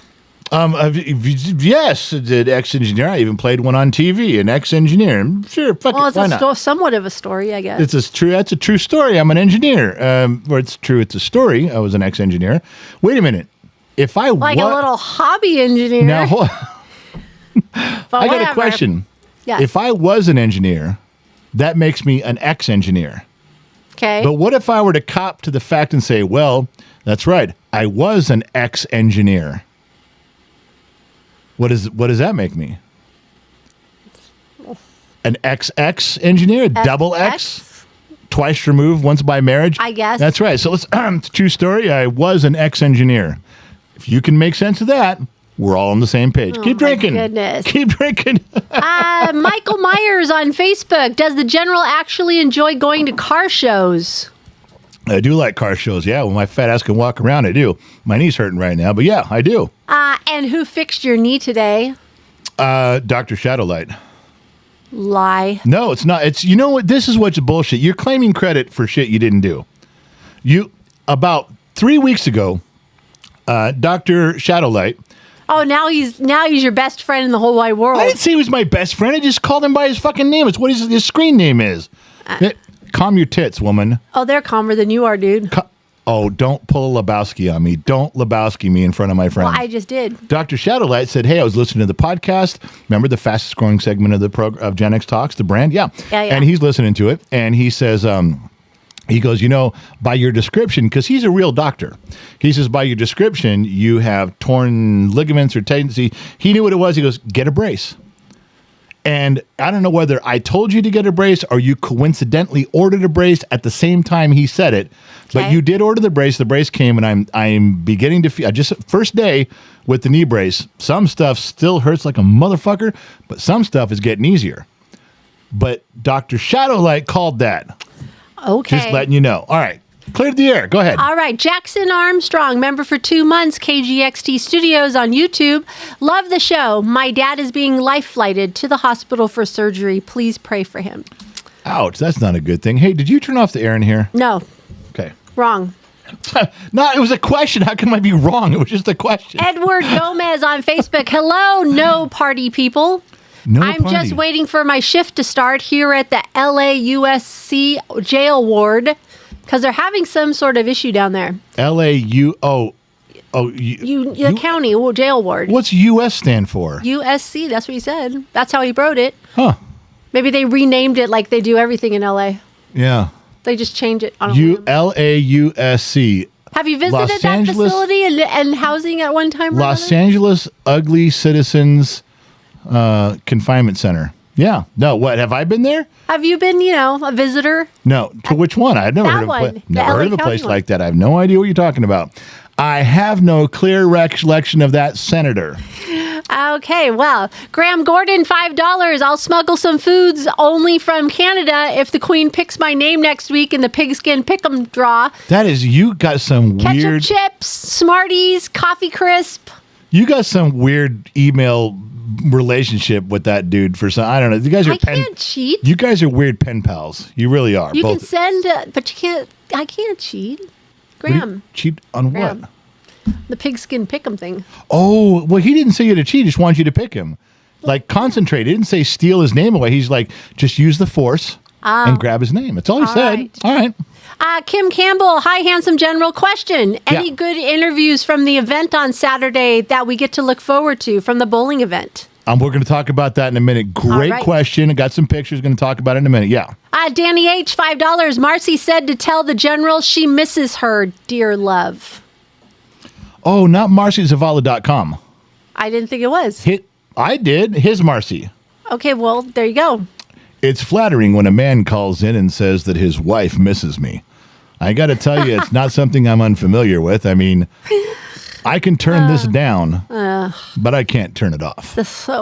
Yes, an ex-engineer. I even played one on TV, an ex-engineer. Sure, fuck Well, it, why not? it's somewhat of a story, I guess. That's a true story. I'm an engineer. Or it's true, it's a story. I was an ex-engineer. Wait a minute. If I like a little hobby engineer. Now, But I got whatever. a question. Yes. If I was an engineer, that makes me an ex-engineer. Okay. But what if I were to cop to the fact and say, well, that's right, I was an ex-engineer? What does that make me? An XX engineer? A double X? Twice removed, once by marriage? I guess. That's right. So let's, it's a true story. I was an ex-engineer. If you can make sense of that, we're all on the same page. Keep drinking. My goodness. Keep drinking. Michael Myers on Facebook. Does the General actually enjoy going to car shows? I do like car shows. Yeah, when my fat ass can walk around, I do. My knee's hurting right now, but yeah, I do. And who fixed your knee today? Dr. Shadowlight. Lie. No, it's not. It's, you know what? This is what's bullshit. You're claiming credit for shit you didn't do. About 3 weeks ago, Dr. Shadowlight. Oh, now he's your best friend in the whole wide world. I didn't say he was my best friend. I just called him by his fucking name. It's what his screen name is. Calm your tits, woman. Oh, they're calmer than you are, dude. Don't pull Lebowski on me. Don't Lebowski me in front of my friends. Well, I just did. Dr. Shadowlight said, hey, I was listening to the podcast. Remember the fastest growing segment of the of Gen X Talks, the brand? Yeah. And he's listening to it. And he says, he goes, by your description, because he's a real doctor. He says, by your description, you have torn ligaments or tendency. He knew what it was. He goes, get a brace. And I don't know whether I told you to get a brace or you coincidentally ordered a brace at the same time he said it. Okay. But you did order the brace. The brace came, and I'm beginning to feel, just first day with the knee brace, some stuff still hurts like a motherfucker, but some stuff is getting easier. But Dr. Shadowlight called that. Okay. Just letting you know. All right. Cleared the air. Go ahead. All right. Jackson Armstrong, member for 2 months, KGXT Studios on YouTube. Love the show. My dad is being life-flighted to the hospital for surgery. Please pray for him. Ouch. That's not a good thing. Hey, did you turn off the air in here? No. Okay. Wrong. No, it was a question. How can I be wrong? It was just a question. Edward Gomez on Facebook. Hello, no party people. No I'm party. just waiting for my shift to start here at the LAUSC jail ward because they're having some sort of issue down there. The County jail ward. What's US stand for? USC, that's what he said. That's how he wrote it. Huh. Maybe they renamed it like they do everything in LA. Yeah. They just change it on a whim. LAUSC. Have you visited Los that Angeles- facility and housing at one time? or Los another? Angeles Ugly Citizens Confinement Center. Yeah. No, what? Have I been there? Have you been, a visitor? No. To which one? I've never That heard of, one, the never LA heard of a County place one. like that. I have no idea what you're talking about. I have no clear recollection of that senator. Okay, well, Graham Gordon, $5. I'll smuggle some foods only from Canada if the Queen picks my name next week in the Pigskin Pick'em draw. That is, you got some Ketchup weird. chips, Smarties, Coffee Crisp. You got some weird email relationship with that dude for some. I don't know. You guys are I can't cheat. You guys are weird pen pals. You really are. You both. can send, but you can't. I can't cheat. What do you- Graham, cheat on Graham. what? the Pigskin Pick'em thing. Oh, well, he didn't say you to cheat. He just wanted you to pick him. Like, concentrate. He didn't say steal his name away. He's like, just use the force and grab his name. That's all he said. right. All right. Kim Campbell, hi, handsome general. Question: Any Yeah. good interviews from the event on Saturday that we get to look forward to from the bowling event? We're going to talk about that in a minute. Great right. question. I got some pictures. Going to talk about it in a minute. Yeah. Danny H, $5. Marcy said to tell the general she misses her, dear love. Oh, not MarcyZavala.com. I didn't think it was. I did. His Marcy. Okay, well, there you go. It's flattering when a man calls in and says that his wife misses me. I got to tell you, it's not something I'm unfamiliar with. I mean, I can turn this down, but I can't turn it off.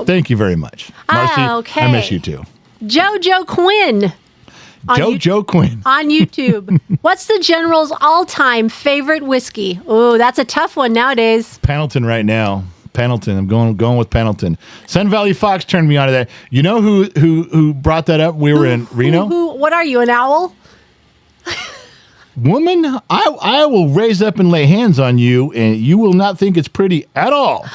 Thank you very much. Marcy, okay. I miss you too. JoJo Quinn. JoJo Quinn. On YouTube. What's the General's all-time favorite whiskey? Oh, that's a tough one nowadays. Pendleton right now. Pendleton. I'm going with Pendleton. Sun Valley Fox turned me on to that. You know who brought that up? We were in Reno. What are you, an owl? Woman, I will raise up and lay hands on you, and you will not think it's pretty at all.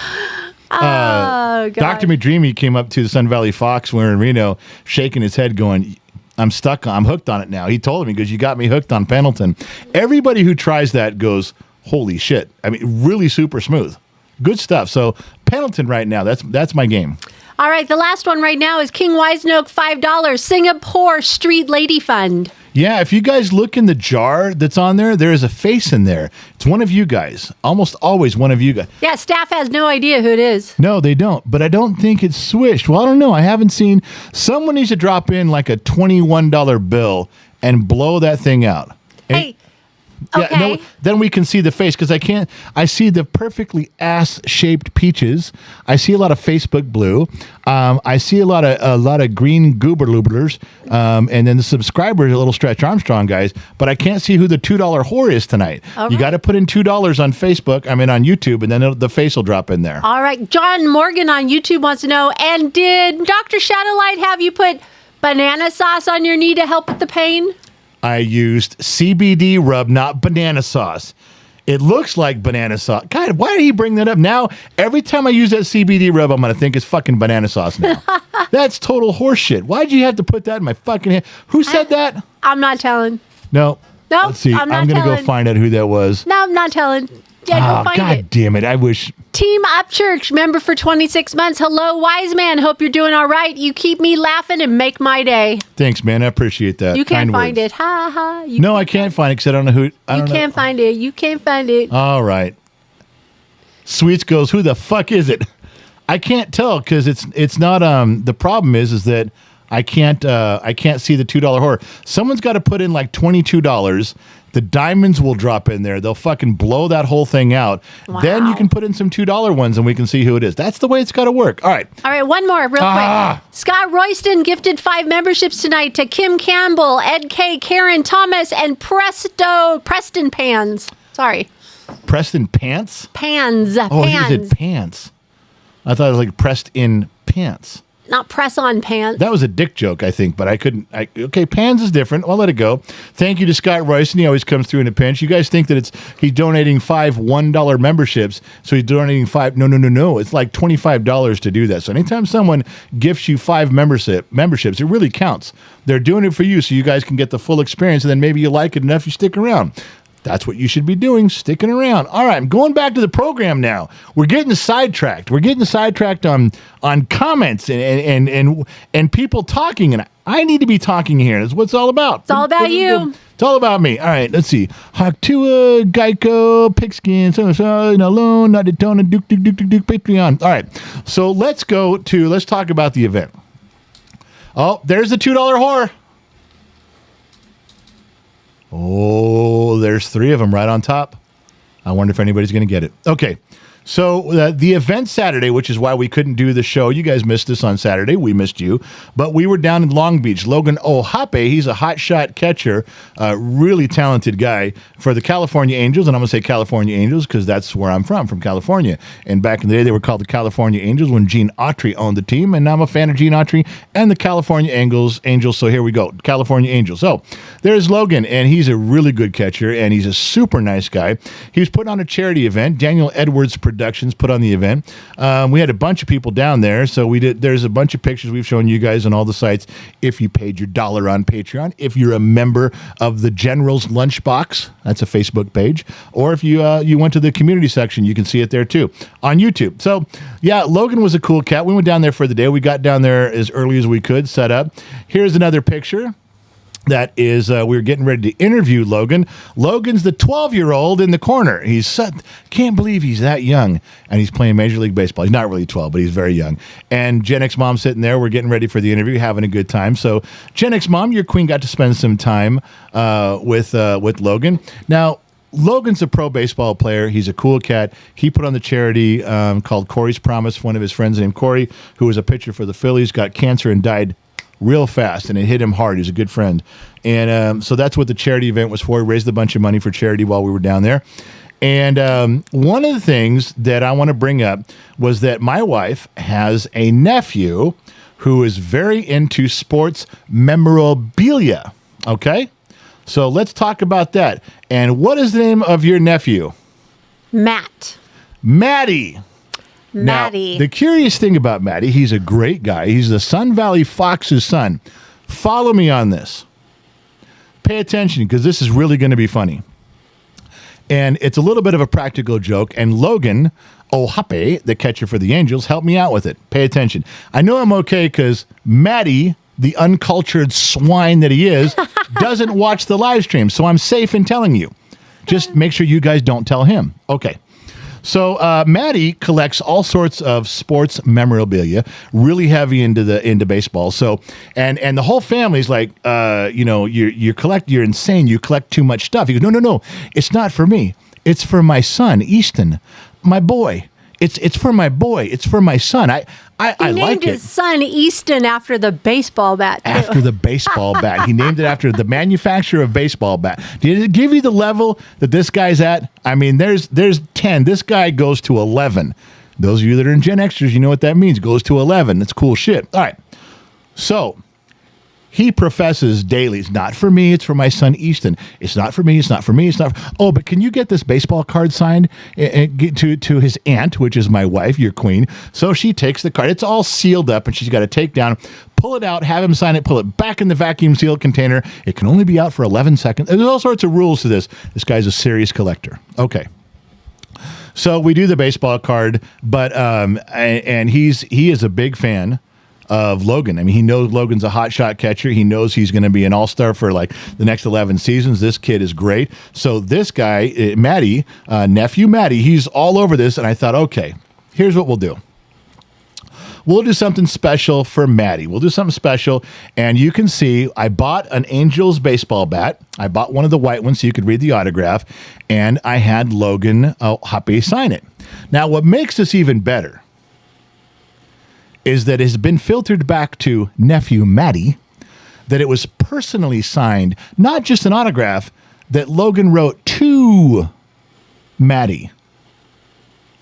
God. Dr. McDreamy came up to the Sun Valley Fox when we were in Reno, shaking his head, going, I'm hooked on it now. He told me, because you got me hooked on Pendleton. Everybody who tries that goes, holy shit. I mean, really super smooth. Good stuff. So Pendleton right now, that's my game. All right, the last one right now is King Wisenoak, $5, Singapore Street Lady Fund. Yeah, if you guys look in the jar that's on there, there is a face in there. It's one of you guys. Almost always one of you guys. Yeah, staff has no idea who it is. No, they don't. But I don't think it's swished. Well, I don't know. I haven't seen. Someone needs to drop in like a $21 bill and blow that thing out. Hey. Yeah, okay. no, then we can see the face, because I see the perfectly ass-shaped peaches. I see a lot of Facebook blue. I see a lot of green goober-looblers. And then the subscribers, a little Stretch Armstrong guys. But I can't see who the $2 whore is tonight. You got to put in $2 on Facebook, on YouTube, and then the face will drop in there. All right. John Morgan on YouTube wants to know, and did Dr. Shadowlight have you put banana sauce on your knee to help with the pain? I used CBD rub, not banana sauce. It looks like banana sauce. God, why did he bring that up? Now, every time I use that CBD rub, I'm going to think it's fucking banana sauce now. That's total horseshit. Why'd you have to put that in my fucking hand? Who said that? I'm not telling. No. No, Let's see. I'm not I'm going to telling. go find out who that was. No, I'm not telling. Yeah, go find God it. damn it. I wish. Team Up Church, member for 26 months. Hello, wise man. Hope you're doing all right. You keep me laughing and make my day. Thanks, man. I appreciate that. You can't Kind find words. it. Ha ha. No, I can't find it because I don't know who. You can't find it. You can't find it. All right. Sweets goes, who the fuck is it? I can't tell because it's not. The problem is that I can't see the $2 horror. Someone's got to put in like $22. The diamonds will drop in there. They'll fucking blow that whole thing out. Wow. Then you can put in some $2 ones and we can see who it is. That's the way it's got to work. All right. All right, one more real quick. Scott Royston gifted 5 memberships tonight to Kim Campbell, Ed K, Karen Thomas, and Preston Pans. Sorry. Preston Pants? Pans. Oh, Pans. you said pants. I thought it was like pressed in pants. Not press on pants. That was a dick joke, I think, but I couldn't. Okay, Pans is different. I'll let it go. Thank you to Scott Royce, and he always comes through in a pinch. You guys think that he's donating 5 $1 memberships, so he's donating 5. No. It's like $25 to do that. So anytime someone gifts you 5 memberships, it really counts. They're doing it for you, so you guys can get the full experience, and then maybe you like it enough, you stick around. That's what you should be doing, sticking around. All right, I'm going back to the program now. We're getting sidetracked. We're getting sidetracked on comments and people talking, and I need to be talking here. That's what it's all about. It's all about you. It's all about me. All right, let's see. Tua, Geico, Pigskin, loan, not Daytona, Duke, Patreon. All right, so let's talk about the event. Oh, there's the $2 whore. Oh, there's 3 of them right on top. I wonder if anybody's going to get it. Okay. So the event Saturday, which is why we couldn't do the show. You guys missed us on Saturday. We missed you. But we were down in Long Beach. Logan Ohape, he's a hot shot catcher, really talented guy for the California Angels. And I'm going to say California Angels because that's where I'm from California. And back in the day, they were called the California Angels when Gene Autry owned the team. And now I'm a fan of Gene Autry and the California Angels. So here we go, California Angels. So there's Logan, and he's a really good catcher, and he's a super nice guy. He was putting on a charity event. Daniel Edwards Productions put on the event. We had a bunch of people down there, so there's a bunch of pictures we've shown you guys on all the sites. If you paid your $1 on Patreon, if you're a member of the General's Lunchbox, that's a Facebook page, or if you went to the community section, you can see it there too on YouTube. So yeah, Logan was a cool cat. We went down there for the day. We got down there as early as we could, set up. Here's another picture. that is, we were getting ready to interview Logan. Logan's the 12-year-old in the corner. Can't believe he's that young, and he's playing Major League Baseball. He's not really 12, but he's very young. And Gen X Mom sitting there. We're getting ready for the interview, having a good time. So, Gen X Mom, your queen got to spend some time with Logan. Now, Logan's a pro baseball player. He's a cool cat. He put on the charity called Corey's Promise. One of his friends named Corey, who was a pitcher for the Phillies, got cancer and died real fast, and it hit him hard. He's a good friend. And so that's what the charity event was for. We raised a bunch of money for charity while we were down there. And one of the things that I want to bring up was that my wife has a nephew who is very into sports memorabilia. Okay? So let's talk about that. And what is the name of your nephew? Matt. Maddie. Maddie. Now, the curious thing about Maddie, he's a great guy. He's the Sun Valley Fox's son. Follow me on this. Pay attention, because this is really going to be funny. And it's a little bit of a practical joke. And Logan Ohape, the catcher for the Angels, helped me out with it. Pay attention. I know I'm okay because Maddie, the uncultured swine that he is, doesn't watch the live stream. So I'm safe in telling you. Just make sure you guys don't tell him. Okay. So Maddie collects all sorts of sports memorabilia, really heavy into baseball. So and the whole family's like, you're insane. You collect too much stuff. He goes, no, it's not for me. It's for my son, Easton, my boy. It's for my boy. It's for my son. I like it. He named his son Easton after the baseball bat, too. After the baseball bat. He named it after the manufacturer of baseball bat. Did it give you the level that this guy's at? I mean, there's 10. This guy goes to 11. Those of you that are in Gen Xers, you know what that means. Goes to 11. That's cool shit. All right. So he professes daily, it's not for me, it's for my son Easton. It's not for me, it's not for me, it's not for... Oh, but can you get this baseball card signed and get to his aunt, which is my wife, your queen? So she takes the card. It's all sealed up, and she's got to take down, pull it out, have him sign it, pull it back in the vacuum sealed container. It can only be out for 11 seconds. And there's all sorts of rules to this. This guy's a serious collector. Okay. So we do the baseball card, but and he is a big fan of Logan. I mean, he knows Logan's a hot shot catcher. He knows he's going to be an all-star for like the next 11 seasons. This kid is great. So this guy, Maddie, nephew Maddie, he's all over this. And I thought, okay, here's what we'll do. We'll do something special for Maddie. We'll do something special. And you can see I bought an Angels baseball bat. I bought one of the white ones so you could read the autograph. And I had Logan Hoppe sign it. Now, what makes this even better is that it has been filtered back to nephew Maddie, that it was personally signed, not just an autograph, that Logan wrote to Maddie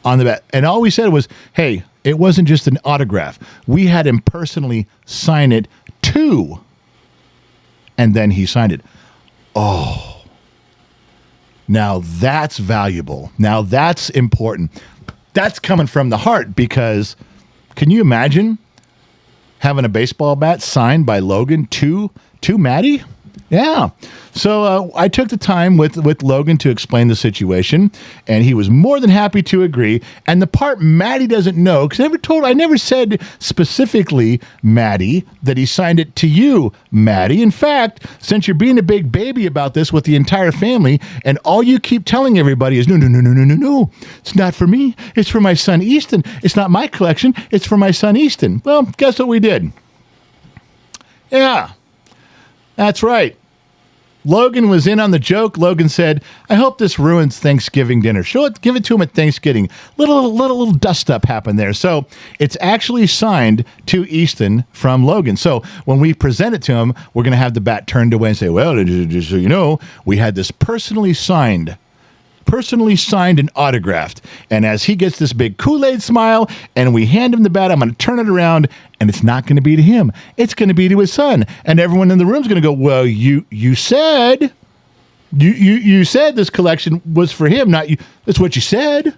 on the bat. And all we said was, hey, it wasn't just an autograph. We had him personally sign it to, and then he signed it. Oh, now that's valuable. Now that's important. That's coming from the heart, because can you imagine having a baseball bat signed by Logan to Maddie? Yeah. So I took the time with Logan to explain the situation, and he was more than happy to agree. And the part Maddie doesn't know, because I never said specifically, Maddie, that he signed it to you, Maddie. In fact, since you're being a big baby about this with the entire family, and all you keep telling everybody is, no, it's not for me. It's for my son, Easton. It's not my collection. It's for my son, Easton. Well, guess what we did? Yeah, that's right. Logan was in on the joke. Logan said, I hope this ruins Thanksgiving dinner. Give it to him at Thanksgiving. Little dust up happened there. So it's actually signed to Easton from Logan. So when we present it to him, we're going to have the bat turned away and say, well, just so you know, we had this personally signed and autographed. And as he gets this big Kool-Aid smile and we hand him the bat, I'm going to turn it around, and it's not going to be to him. It's going to be to his son. And everyone in the room is going to go, well, you said this collection was for him, not you. That's what you said.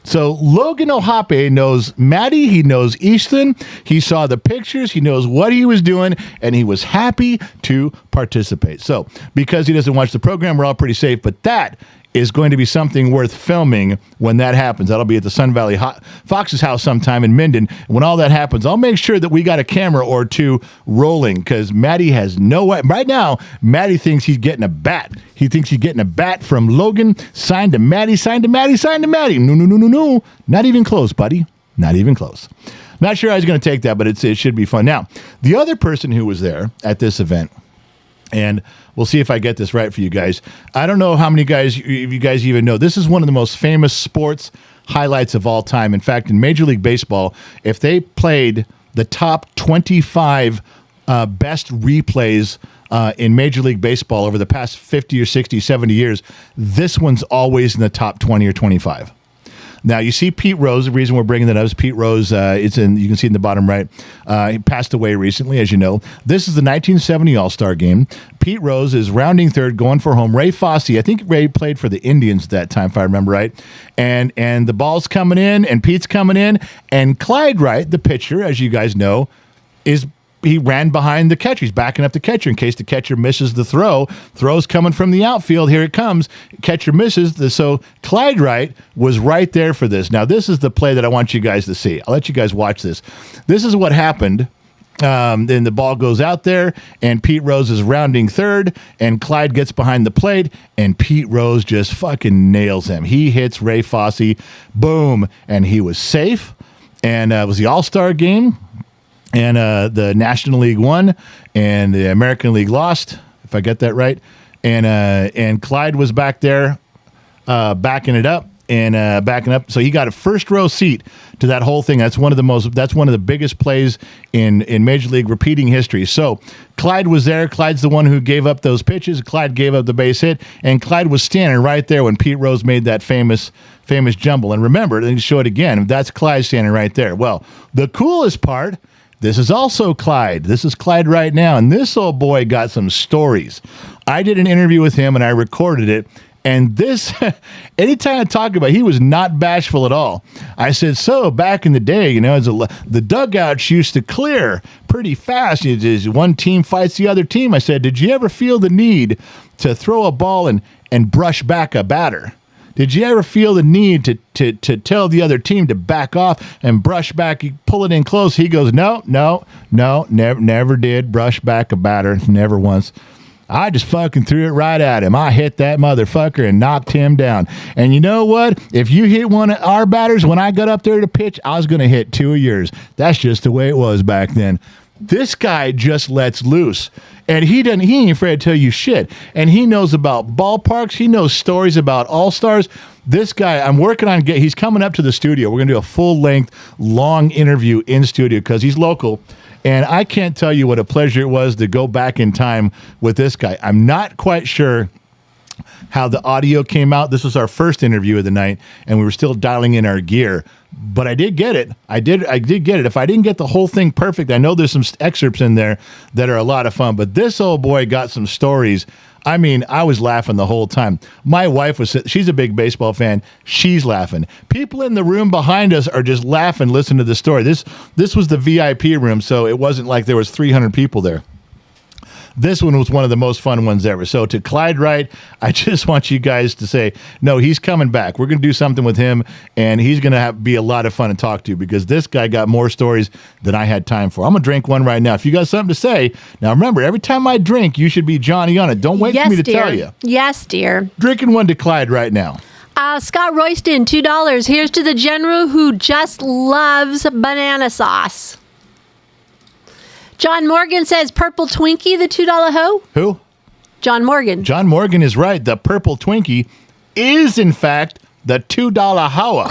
So Logan Ohape knows Maddie. He knows Easton. He saw the pictures. He knows what he was doing, and he was happy to participate. So because he doesn't watch the program, we're all pretty safe. But that is going to be something worth filming when that happens. That'll be at the Sun Valley Fox's house sometime in Minden. When all that happens, I'll make sure that we got a camera or two rolling because Maddie has no way. Right now, Maddie thinks he's getting a bat. He thinks he's getting a bat from Logan, signed to Maddie, signed to Maddie, signed to Maddie. No. Not even close, buddy. Not even close. Not sure how he's going to take that, but it should be fun. Now, the other person who was there at this event, and we'll see if I get this right for you guys. I don't know how many guys, if you guys even know, this is one of the most famous sports highlights of all time. In fact, in Major League Baseball, if they played the top 25 best replays in Major League Baseball over the past 50 or 60, 70 years, this one's always in the top 20 or 25. Now, you see Pete Rose. The reason we're bringing that up is Pete Rose, you can see in the bottom right, he passed away recently, as you know. This is the 1970 All-Star Game. Pete Rose is rounding third, going for home. Ray Fosse, I think Ray played for the Indians at that time, if I remember right. And the ball's coming in, and Pete's coming in, and Clyde Wright, the pitcher, as you guys know, he ran behind the catcher. He's backing up the catcher in case the catcher misses the throw. Throw's coming from the outfield. Here it comes. Catcher misses. So Clyde Wright was right there for this. Now, this is the play that I want you guys to see. I'll let you guys watch this. This is what happened. Then the ball goes out there, and Pete Rose is rounding third, and Clyde gets behind the plate, and Pete Rose just fucking nails him. He hits Ray Fosse. Boom. And he was safe. And it was the All-Star game. And the National League won, and the American League lost, if I get that right. And Clyde was back there backing it up and backing up. So he got a first row seat to that whole thing. That's one of the biggest plays in Major League repeating history. So Clyde was there. Clyde's the one who gave up those pitches. Clyde gave up the base hit, and Clyde was standing right there when Pete Rose made that famous jumble. And remember, let me show it again. That's Clyde standing right there. Well, the coolest part. This is also Clyde. This is Clyde right now. And this old boy got some stories. I did an interview with him and I recorded it. And this, anytime I talk about it, he was not bashful at all. I said, so back in the day, the dugouts used to clear pretty fast. One team fights the other team. I said, did you ever feel the need to throw a ball and brush back a batter? Did you ever feel the need to tell the other team to back off and brush back, pull it in close? He goes, no, never did brush back a batter, never once. I just fucking threw it right at him. I hit that motherfucker and knocked him down. And you know what? If you hit one of our batters, when I got up there to pitch, I was going to hit two of yours. That's just the way it was back then. This guy just lets loose. And he ain't afraid to tell you shit. And he knows about ballparks. He knows stories about all-stars. This guy, I'm working on he's coming up to the studio. We're going to do a full-length, long interview in studio because he's local. And I can't tell you what a pleasure it was to go back in time with this guy. I'm not quite sure how the audio came out. This was our first interview of the night, and we were still dialing in our gear. But I did get it. I did get it. If I didn't get the whole thing perfect, I know there's some excerpts in there that are a lot of fun. But this old boy got some stories. I mean, I was laughing the whole time. My wife she's a big baseball fan. She's laughing. People in the room behind us are just laughing, listening to the story. This was the VIP room, so it wasn't like there was 300 people there. This one was one of the most fun ones ever. So to Clyde Wright, I just want you guys to say, no, he's coming back. We're going to do something with him, and he's going to be a lot of fun to talk to because this guy got more stories than I had time for. I'm going to drink one right now. If you got something to say, now remember, every time I drink, you should be Johnny on it. Don't wait for me to tell you. Yes, dear. Drinking one to Clyde right now. Scott Royston, $2. Here's to the general who just loves banana sauce. John Morgan says, Purple Twinkie, the $2 hoe. Who? John Morgan. John Morgan is right. The Purple Twinkie is, in fact, the $2 hoa.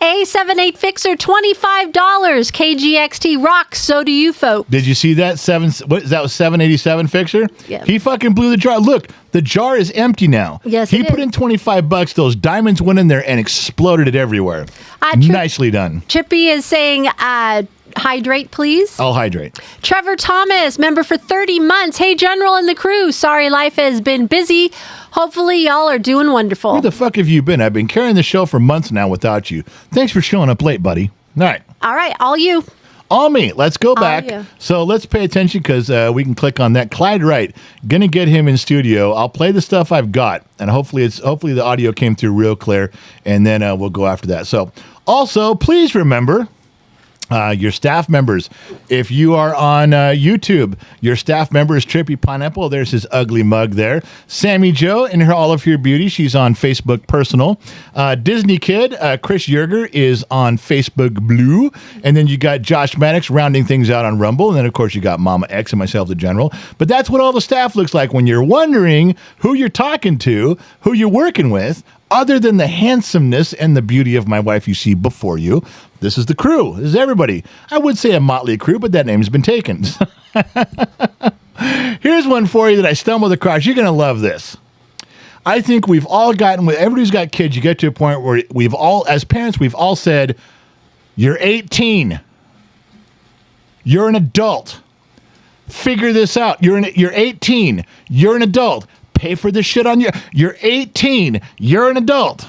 A78 Fixer, $25. KGXT rocks. So do you, folks. Did you see that? That was 787 Fixer? Yeah. He fucking blew the jar. Look, the jar is empty now. Yes, he put in $25. Those diamonds went in there and exploded it everywhere. Nicely done. Chippy is saying, hydrate, please. I'll hydrate. Trevor Thomas, member for 30 months. Hey, General and the crew. Sorry life has been busy. Hopefully y'all are doing wonderful. Where the fuck have you been? I've been carrying the show for months now without you. Thanks for showing up late, buddy. All right. All right. All you. All me. Let's go back. yeah. So let's pay attention because we can click on that. Clyde Wright. Gonna get him in studio. I'll play the stuff I've got, and hopefully the audio came through real clear, and then we'll go after that. So also, please remember. Your staff members, if you are on YouTube, your staff member is Trippy Pineapple. There's his ugly mug there. Sammy Joe in her All of Your Beauty. She's on Facebook Personal. Disney Kid, Chris Yerger is on Facebook Blue. And then you got Josh Maddox rounding things out on Rumble. And then, of course, you got Mama X and myself, the General. But that's what all the staff looks like when you're wondering who you're talking to, who you're working with. Other than the handsomeness and the beauty of my wife you see before you, this is the crew. This is everybody. I would say a motley crew, but that name's been taken. Here's one for you that I stumbled across. You're going to love this. I think we've all gotten, everybody's got kids, you get to a point where we've all, as parents, we've all said, you're 18. You're an adult. Figure this out. You're 18. You're an adult. Pay for this shit on you. You're 18. You're an adult.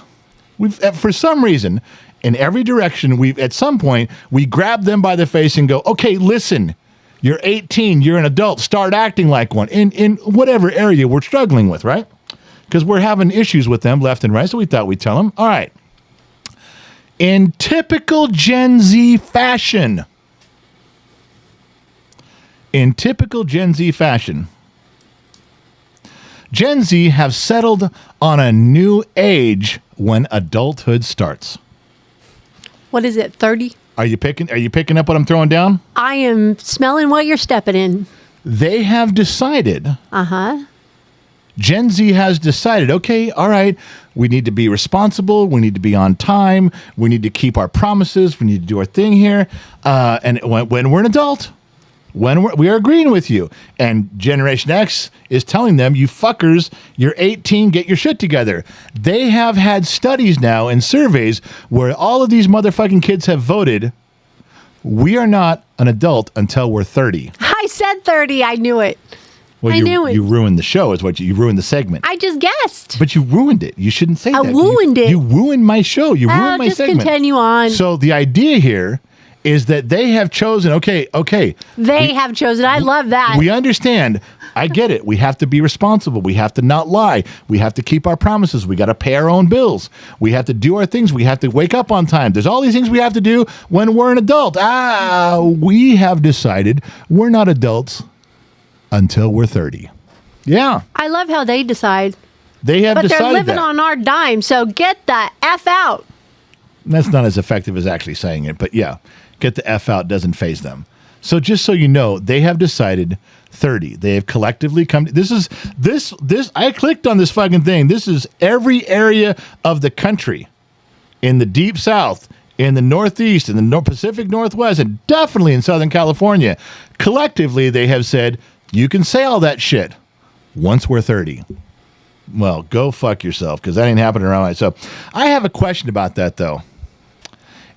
We've, for some reason, in every direction, at some point, we grab them by the face and go, okay, listen, you're 18. You're an adult. Start acting like one in whatever area we're struggling with, right? Because we're having issues with them left and right, so we thought we'd tell them. All right. In typical Gen Z fashion, Gen Z have settled on a new age when adulthood starts. What is it, 30? Are you picking up what I'm throwing down? I am smelling what you're stepping in. They have decided. Uh-huh. Gen Z has decided, okay, all right, we need to be responsible. We need to be on time. We need to keep our promises. We need to do our thing here. And when we're an adult, we are agreeing with you. And Generation X is telling them, you fuckers, you're 18, get your shit together. They have had studies now and surveys where all of these motherfucking kids have voted, we are not an adult until we're 30. I said 30. I knew it. Well, you ruined the show, is what you ruined the segment. I just guessed. But you ruined it. You shouldn't say that. I ruined it. You ruined my show. You ruined my segment. Just continue on. So the idea here is that they have chosen, okay. They have chosen. I love that. We understand. I get it. We have to be responsible. We have to not lie. We have to keep our promises. We got to pay our own bills. We have to do our things. We have to wake up on time. There's all these things we have to do when we're an adult. We have decided we're not adults until we're 30. Yeah. I love how they decide. They have decided that. But they're living on our dime, so get the F out. That's not as effective as actually saying it, but yeah, get the F out doesn't faze them. So just so you know, they have decided 30. They have collectively come. This. I clicked on this fucking thing. This is every area of the country, in the Deep South, in the Northeast, in the Pacific Northwest, and definitely in Southern California. Collectively, they have said, you can say all that shit once we're 30. Well, go fuck yourself, because that ain't happening around me. So I have a question about that, though.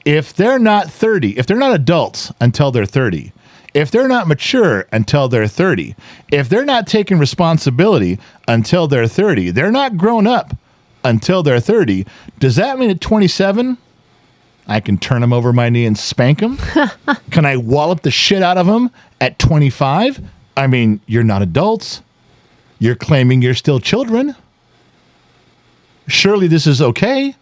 If they're not 30, if they're not adults until they're 30, if they're not mature until they're 30, if they're not taking responsibility until they're 30, they're not grown up until they're 30, does that mean at 27, I can turn them over my knee and spank them? Can I wallop the shit out of them at 25? I mean, you're not adults. You're claiming you're still children. Surely this is okay.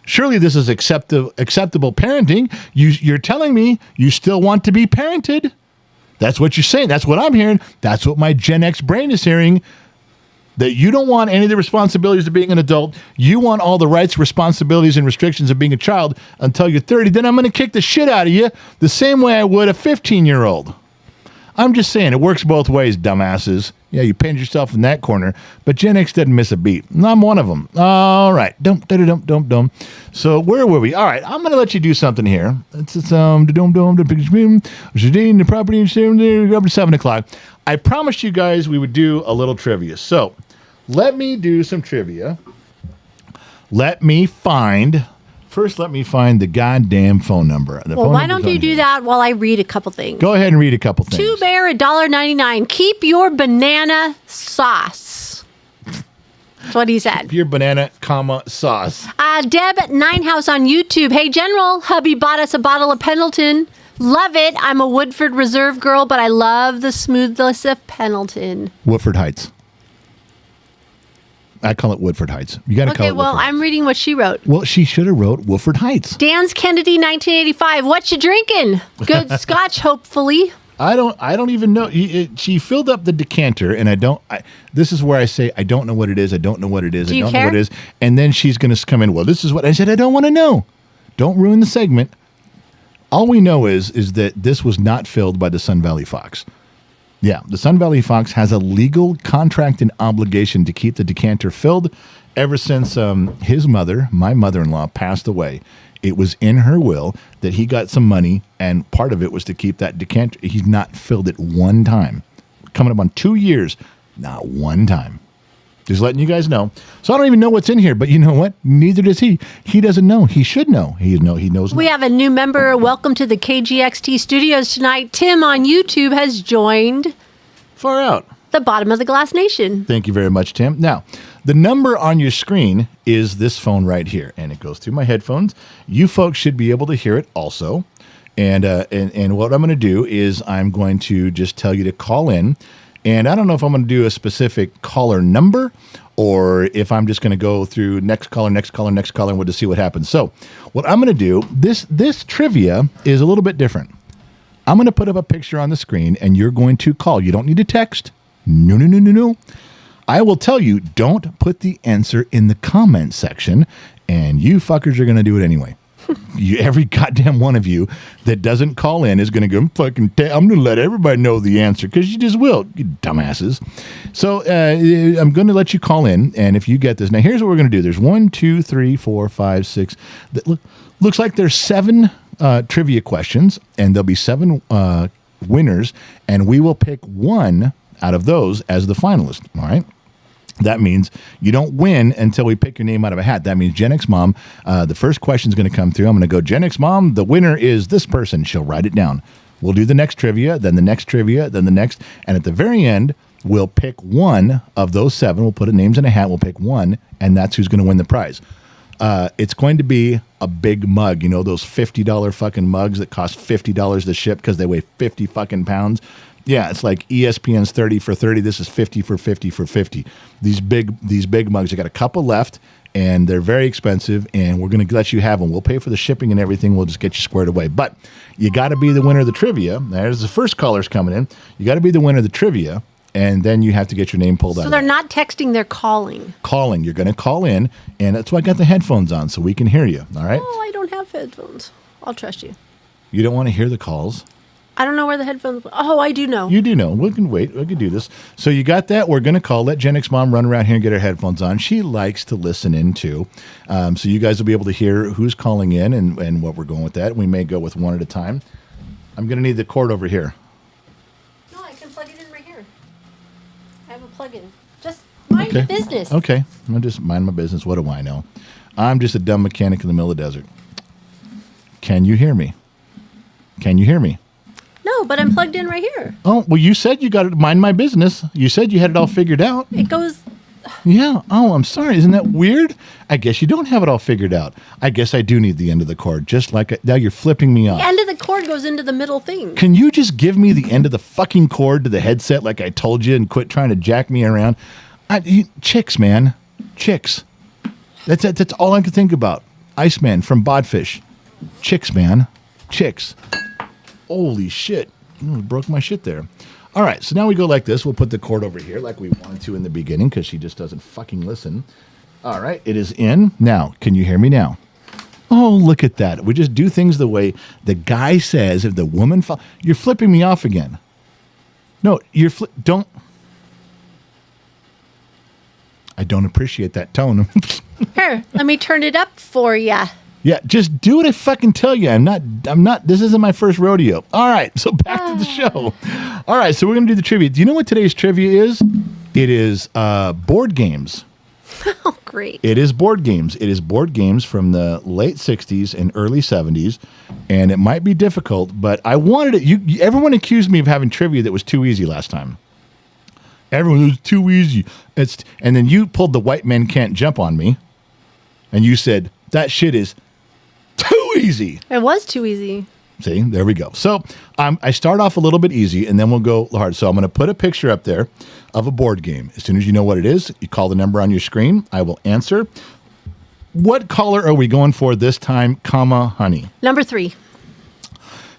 Surely this is acceptable parenting. You're telling me you still want to be parented. That's what you're saying. That's what I'm hearing. That's what my Gen X brain is hearing. That you don't want any of the responsibilities of being an adult. You want all the rights, responsibilities, and restrictions of being a child until you're 30. Then I'm going to kick the shit out of you the same way I would a 15-year-old. I'm just saying, it works both ways, dumbasses. Yeah, you painted yourself in that corner, but Gen X didn't miss a beat. And I'm one of them. All right. So where were we? All right, I'm going to let you do something here. It's the property, 7 o'clock. I promised you guys we would do a little trivia. So let me do some trivia. Let me find the goddamn phone number. Why don't you do that while I read a couple things? Go ahead and read a couple things. Two Bear, $1.99. Keep your banana sauce. That's what he said. Keep your banana, sauce. Deb at Ninehouse on YouTube. Hey, General, hubby bought us a bottle of Pendleton. Love it. I'm a Woodford Reserve girl, but I love the smoothness of Pendleton. Woodford Heights. I call it Woodford Heights. You got to call it well, Woodford. I'm reading what she wrote. Well, she should have wrote Woodford Heights. Dan's Kennedy, 1985. What you drinking? Good scotch, hopefully. I don't even know. She filled up the decanter, and this is where I say, I don't know what it is. I don't know what it is. Do you I don't care? know what it is. And then she's going to come in, well, this is what I said. I don't want to know. Don't ruin the segment. All we know is that this was not filled by the Sun Valley Fox. Yeah, the Sun Valley Fox has a legal contract and obligation to keep the decanter filled ever since his mother, my mother-in-law, passed away. It was in her will that he got some money, and part of it was to keep that decanter. He's not filled it one time. Coming up on 2 years, not one time. Just letting you guys know. So I don't even know what's in here, but you know what? Neither does he. He doesn't know. He should know. He knows. We have a new member. Welcome to the KGXT studios tonight. Tim on YouTube has joined Far out. the Bottom of the Glass Nation. Thank you very much, Tim. Now, the number on your screen is this phone right here, and it goes through my headphones. You folks should be able to hear it also. And what I'm going to do is I'm going to just tell you to call in. And I don't know if I'm going to do a specific caller number or if I'm just going to go through next caller, and we'll just see what happens. So what I'm going to do, this trivia is a little bit different. I'm going to put up a picture on the screen, and you're going to call. You don't need to text. No. I will tell you, don't put the answer in the comment section, and you fuckers are going to do it anyway. Every goddamn one of you that doesn't call in is going to go, I'm going to let everybody know the answer, because you just will, you dumbasses. So I'm going to let you call in, and if you get this. Now, here's what we're going to do. There's 1, 2, 3, 4, 5, 6. Looks like there's 7 trivia questions, and there'll be 7 winners, and we will pick one out of those as the finalist. All right. That means you don't win until we pick your name out of a hat. That means Gen X Mom, the first question is going to come through. I'm going to go, Gen X Mom, the winner is this person. She'll write it down. We'll do the next trivia, then the next trivia, then the next. And at the very end, we'll pick one of those 7. We'll put names in a hat. We'll pick one, and that's who's going to win the prize. It's going to be a big mug. You know, those $50 fucking mugs that cost $50 to ship because they weigh 50 fucking pounds. Yeah, it's like ESPN's 30 for 30. This is 50 for 50 for 50. These big mugs. I got a couple left, and they're very expensive, and we're going to let you have them. We'll pay for the shipping and everything. We'll just get you squared away. But you got to be the winner of the trivia. There's the first callers coming in. You got to be the winner of the trivia, and then you have to get your name pulled out. So they're not texting, they're calling. Calling. You're going to call in, and that's why I got the headphones on, so we can hear you. All right? Oh, I don't have headphones. I'll trust you. You don't want to hear the calls? I don't know where the headphones. Oh, I do know. You do know. We can wait. We can do this. So you got that. We're going to call. Let Gen X Mom run around here and get her headphones on. She likes to listen in too. So you guys will be able to hear who's calling in and what we're going with that. We may go with one at a time. I'm going to need the cord over here. No, I can plug it in right here. I have a plug-in. Just mind your business. Okay. I'll just mind my business. What do I know? I'm just a dumb mechanic in the middle of the desert. Can you hear me? Can you hear me? No, but I'm plugged in right here. Oh, well, you said you got to mind my business. You said you had it all figured out. It goes. Yeah. Oh, I'm sorry. Isn't that weird? I guess you don't have it all figured out. I guess I do need the end of the cord. Just like now you're flipping me off. The end of the cord goes into the middle thing. Can you just give me the end of the fucking cord to the headset like I told you and quit trying to jack me around? Chicks, man. Chicks. That's all I can think about. Iceman from Bodfish. Chicks, man. Chicks. Holy shit. Broke my shit there. All right, so now we go like this. We'll put the cord over here like we wanted to in the beginning because she just doesn't fucking listen. All right, it is in. Now, can you hear me now? Oh, look at that. We just do things the way the guy says. If the woman... You're flipping me off again. No, don't... I don't appreciate that tone. Here, let me turn it up for ya. Yeah, just do what I fucking tell you. I'm not, this isn't my first rodeo. All right, so back to the show. All right, so we're going to do the trivia. Do you know what today's trivia is? It is board games. Oh, great. It is board games. It is board games from the late 60s and early 70s, and it might be difficult, but I wanted it. Everyone accused me of having trivia that was too easy last time. Everyone, it was too easy. And then you pulled the white men can't jump on me, and you said, that shit is too easy. It was too easy. See, there we go. So I start off a little bit easy, and then we'll go hard. So I'm going to put a picture up there of a board game. As soon as you know what it is, you call the number on your screen. I will answer. What color are we going for this time, comma, honey? Number 3.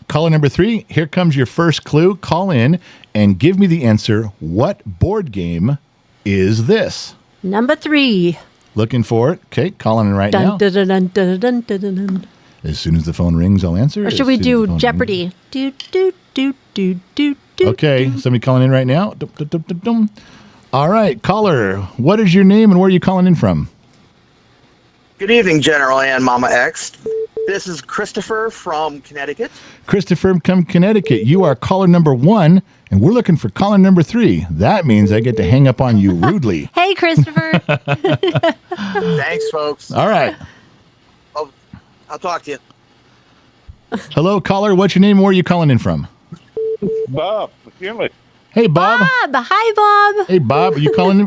Caller number 3, here comes your first clue. Call in and give me the answer. What board game is this? Number 3. Looking for it. Okay, calling in right now. Dun, dun, dun, dun, dun, dun, dun, dun. As soon as the phone rings, I'll answer. Or should we do Jeopardy? Do, do, do, do, do, do. Okay, somebody calling in right now. Dum, dum, dum, dum, dum. All right, caller, what is your name and where are you calling in from? Good evening, General and Mama X. This is Christopher from Connecticut. Christopher from Connecticut. You are caller number 1, and we're looking for caller number 3. That means I get to hang up on you rudely. Hey, Christopher. Thanks, folks. All right. I'll talk to you. Hello, caller. What's your name and where are you calling in from? Bob, McKinley. Hey, Bob. Bob. Hi, Bob. Hey, Bob.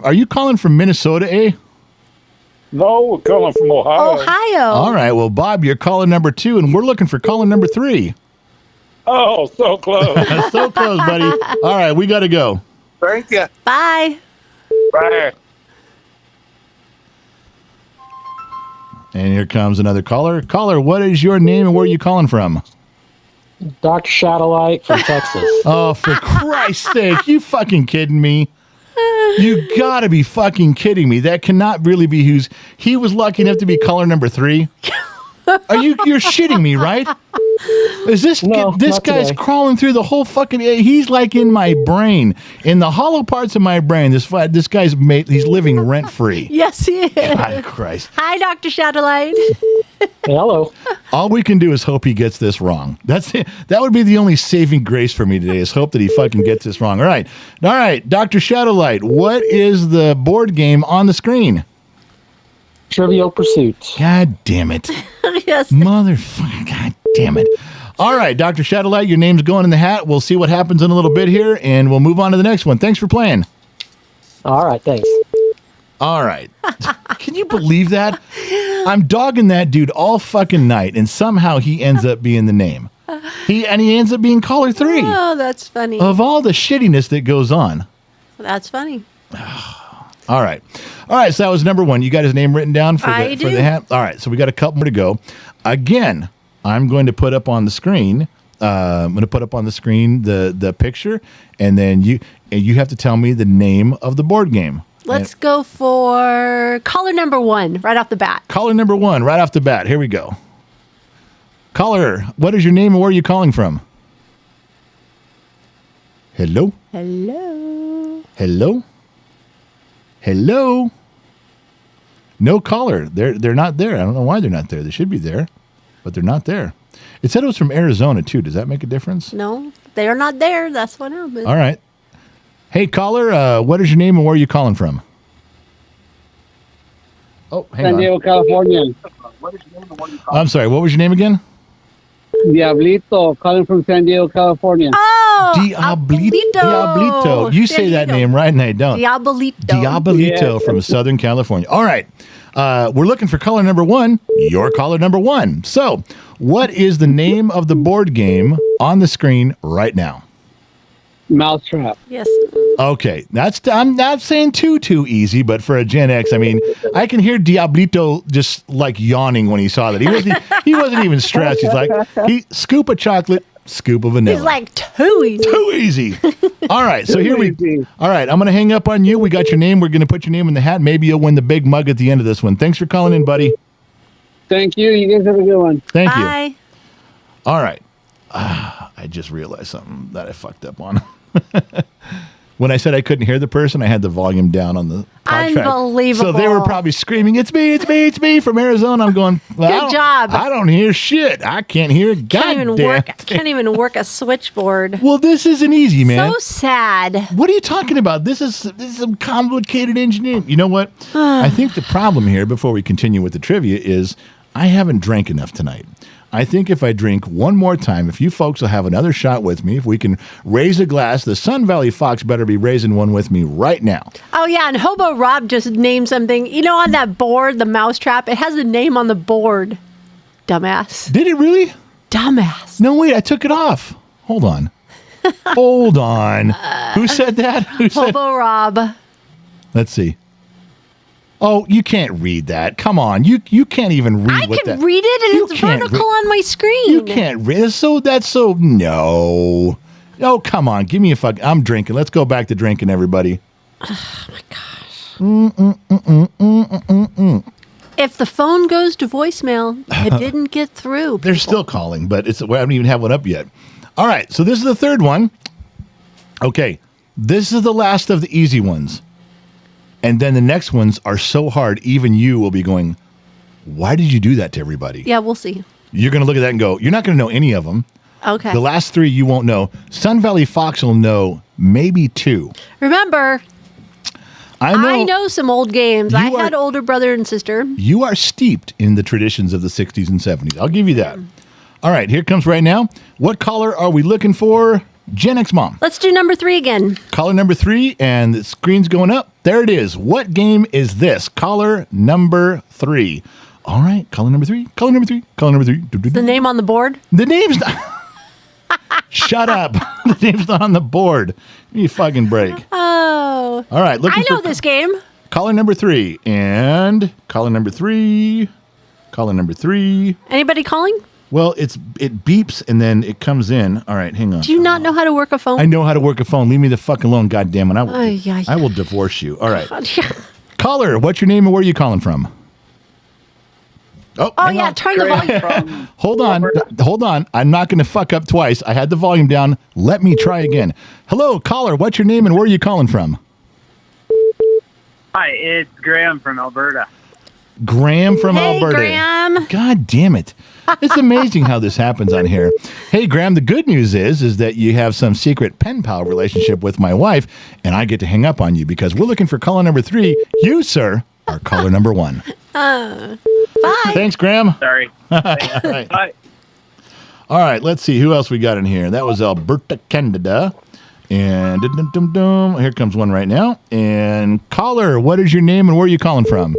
Are you calling from Minnesota, eh? No, we're calling from Ohio. Ohio. All right. Well, Bob, you're caller number 2, and we're looking for caller number 3. Oh, so close. So close, buddy. All right. We got to go. Thank you. Bye. Bye. And here comes another caller. Caller, what is your name and where are you calling from? Dr. Shadowlight from Texas. Oh, for Christ's sake. You fucking kidding me? You gotta be fucking kidding me. That cannot really be he was lucky enough to be caller number 3. You're shitting me, right? Is this not guy's today. crawling through the whole fucking, he's like in my brain, in the hollow parts of my brain. This guy's he's living rent free. Yes, he is. God Christ. Hi, Dr. Shadowlight. Hello. All we can do is hope he gets this wrong. That's it. That would be the only saving grace for me today, is hope that he fucking gets this wrong. All right, Dr. Shadowlight, what is the board game on the screen? Trivial Pursuit. God damn it. Yes. Motherfucker, God damn it. All right, Dr. Shadowlight, your name's going in the hat. We'll see what happens in a little bit here, and we'll move on to the next one. Thanks for playing. All right, thanks. All right. Can you believe that? I'm dogging that dude all fucking night, and somehow he ends up being the name. He ends up being caller 3. Oh, that's funny. Of all the shittiness that goes on. That's funny. All right. So that was number 1. You got his name written down for I the do. hat? All right. So we got a couple more to go. Again, I'm going to put up on the screen. The picture, and then you have to tell me the name of the board game. Let's go for caller number 1 right off the bat. Caller number 1 right off the bat. Here we go. Caller, what is your name and where are you calling from? Hello? Hello. Hello? Hello? No caller. They're not there. I don't know why they're not there. They should be there, but they're not there. It said it was from Arizona, too. Does that make a difference? No, they're not there. That's what happened. All right. Hey, caller, what is your name and where are you calling from? Oh, hang San on. Diego, California. I'm sorry. What was your name again? Diablito, calling from San Diego, California. Oh, Diablito. You say that name right and I don't. Diablito Yeah. from Southern California. All right. We're looking for caller number 1. You're caller number 1. So, what is the name of the board game on the screen right now? Mousetrap. Yes. Okay, I'm not saying too easy, but for a Gen X, I mean, I can hear Diablito just like yawning when he saw that. He wasn't even stressed. He's like, scoop of chocolate, scoop of vanilla. He's like, too easy. Too easy. All right, so here we. easy. All right, I'm gonna hang up on you. We got your name. We're gonna put your name in the hat. Maybe you'll win the big mug at the end of this one. Thanks for calling in, buddy. Thank you. You guys have a good one. Thank you. Bye. All right. I just realized something that I fucked up on. When I said I couldn't hear the person, I had the volume down on the contract. Unbelievable. So they were probably screaming, it's me from Arizona. I'm going, Good job. I don't hear shit. I can't hear Can't even work a switchboard. Well, this isn't easy, man. So sad. What are you talking about? This is some complicated engineering. You know what? I think the problem here, before we continue with the trivia, is I haven't drank enough tonight. I think if I drink one more time, if you folks will have another shot with me, if we can raise a glass, the Sun Valley Fox better be raising one with me right now. Oh, yeah, and Hobo Rob just named something. You know, on that board, the mousetrap, it has a name on the board. Dumbass. Did it really? dumbass. No, wait, I took it off. Hold on. Hold on. Who said that? Who said? Hobo Rob. Let's see. Oh, you can't read that. Come on. You can't even read I what can that. read it, and You it's can't vertical read- on my screen. You can't read. That's so. No. Oh, come on. Give me a fuck. I'm drinking. Let's go back to drinking, everybody. Oh my gosh. Mm-mm-mm-mm-mm-mm-mm. If the phone goes to voicemail, it didn't get through. They're still calling, but I don't even have one up yet. All right, so this is the third one. Okay, this is the last of the easy ones. And then the next ones are so hard, even you will be going, why did you do that to everybody? Yeah, we'll see. You're going to look at that and go, you're not going to know any of them. Okay. The last three you won't know. Sun Valley Fox will know maybe two. Remember, I know some old games. I had older brother and sister. You are steeped in the traditions of the 60s and 70s. I'll give you that. All right, here comes right now. What caller are we looking for? Gen X Mom. Let's do number 3 again. Caller number 3, and the screen's going up. There it is. What game is this? Caller number 3. All right, caller number 3. Caller number 3. Caller number 3. The name on the board? The name's not. Shut up. The name's not on the board. Give me a fucking break. Oh. All right, I know this game. Caller number 3. And caller number 3. Caller number 3. Anybody calling? Well, it beeps and then it comes in. All right, hang on. Do you not know how to work a phone? I know how to work a phone. Leave me the fuck alone, goddammit. Ay. I will divorce you. All right. God, yeah. Caller, what's your name and where are you calling from? Oh, hang yeah, on. turn the volume. Hold on. I'm not going to fuck up twice. I had the volume down. Let me try again. Hello, caller, what's your name and where are you calling from? Hi, it's Graham from Alberta. Graham from Hey, Alberta. Graham. God damn it. It's amazing how this happens on here. Hey, Graham, the good news is that you have some secret pen pal relationship with my wife, and I get to hang up on you because we're looking for caller number 3. You, sir, are caller number 1. Bye. Thanks, Graham. Sorry. All right. Hi. All right, let's see who else we got in here. That was Alberta, Canada. And here comes one right now. And caller, what is your name and where are you calling from?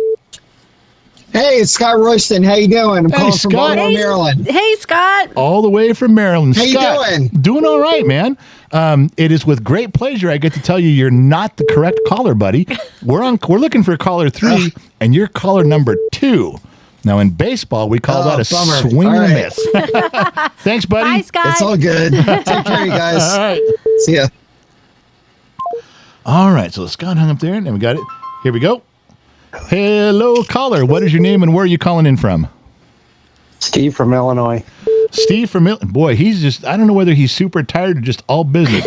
Hey, it's Scott Royston. How you doing? I'm calling from Scott. Baltimore, Maryland. Hey, Scott. All the way from Maryland. How you Scott, doing? Doing all right, man. It is with great pleasure I get to tell you you're not the correct caller, buddy. We're looking for caller 3, and you're caller number 2. Now, in baseball, we call that a bummer. swing All and a right. miss. Thanks, buddy. Bye, Scott. It's all good. Take care, you guys. All right. See ya. All right, so Scott hung up there, and we got it. Here we go. Hello, caller. What is your name, and where are you calling in from? Steve from Illinois. Steve from Illinois. Boy, he's just, I don't know whether he's super tired or just all business.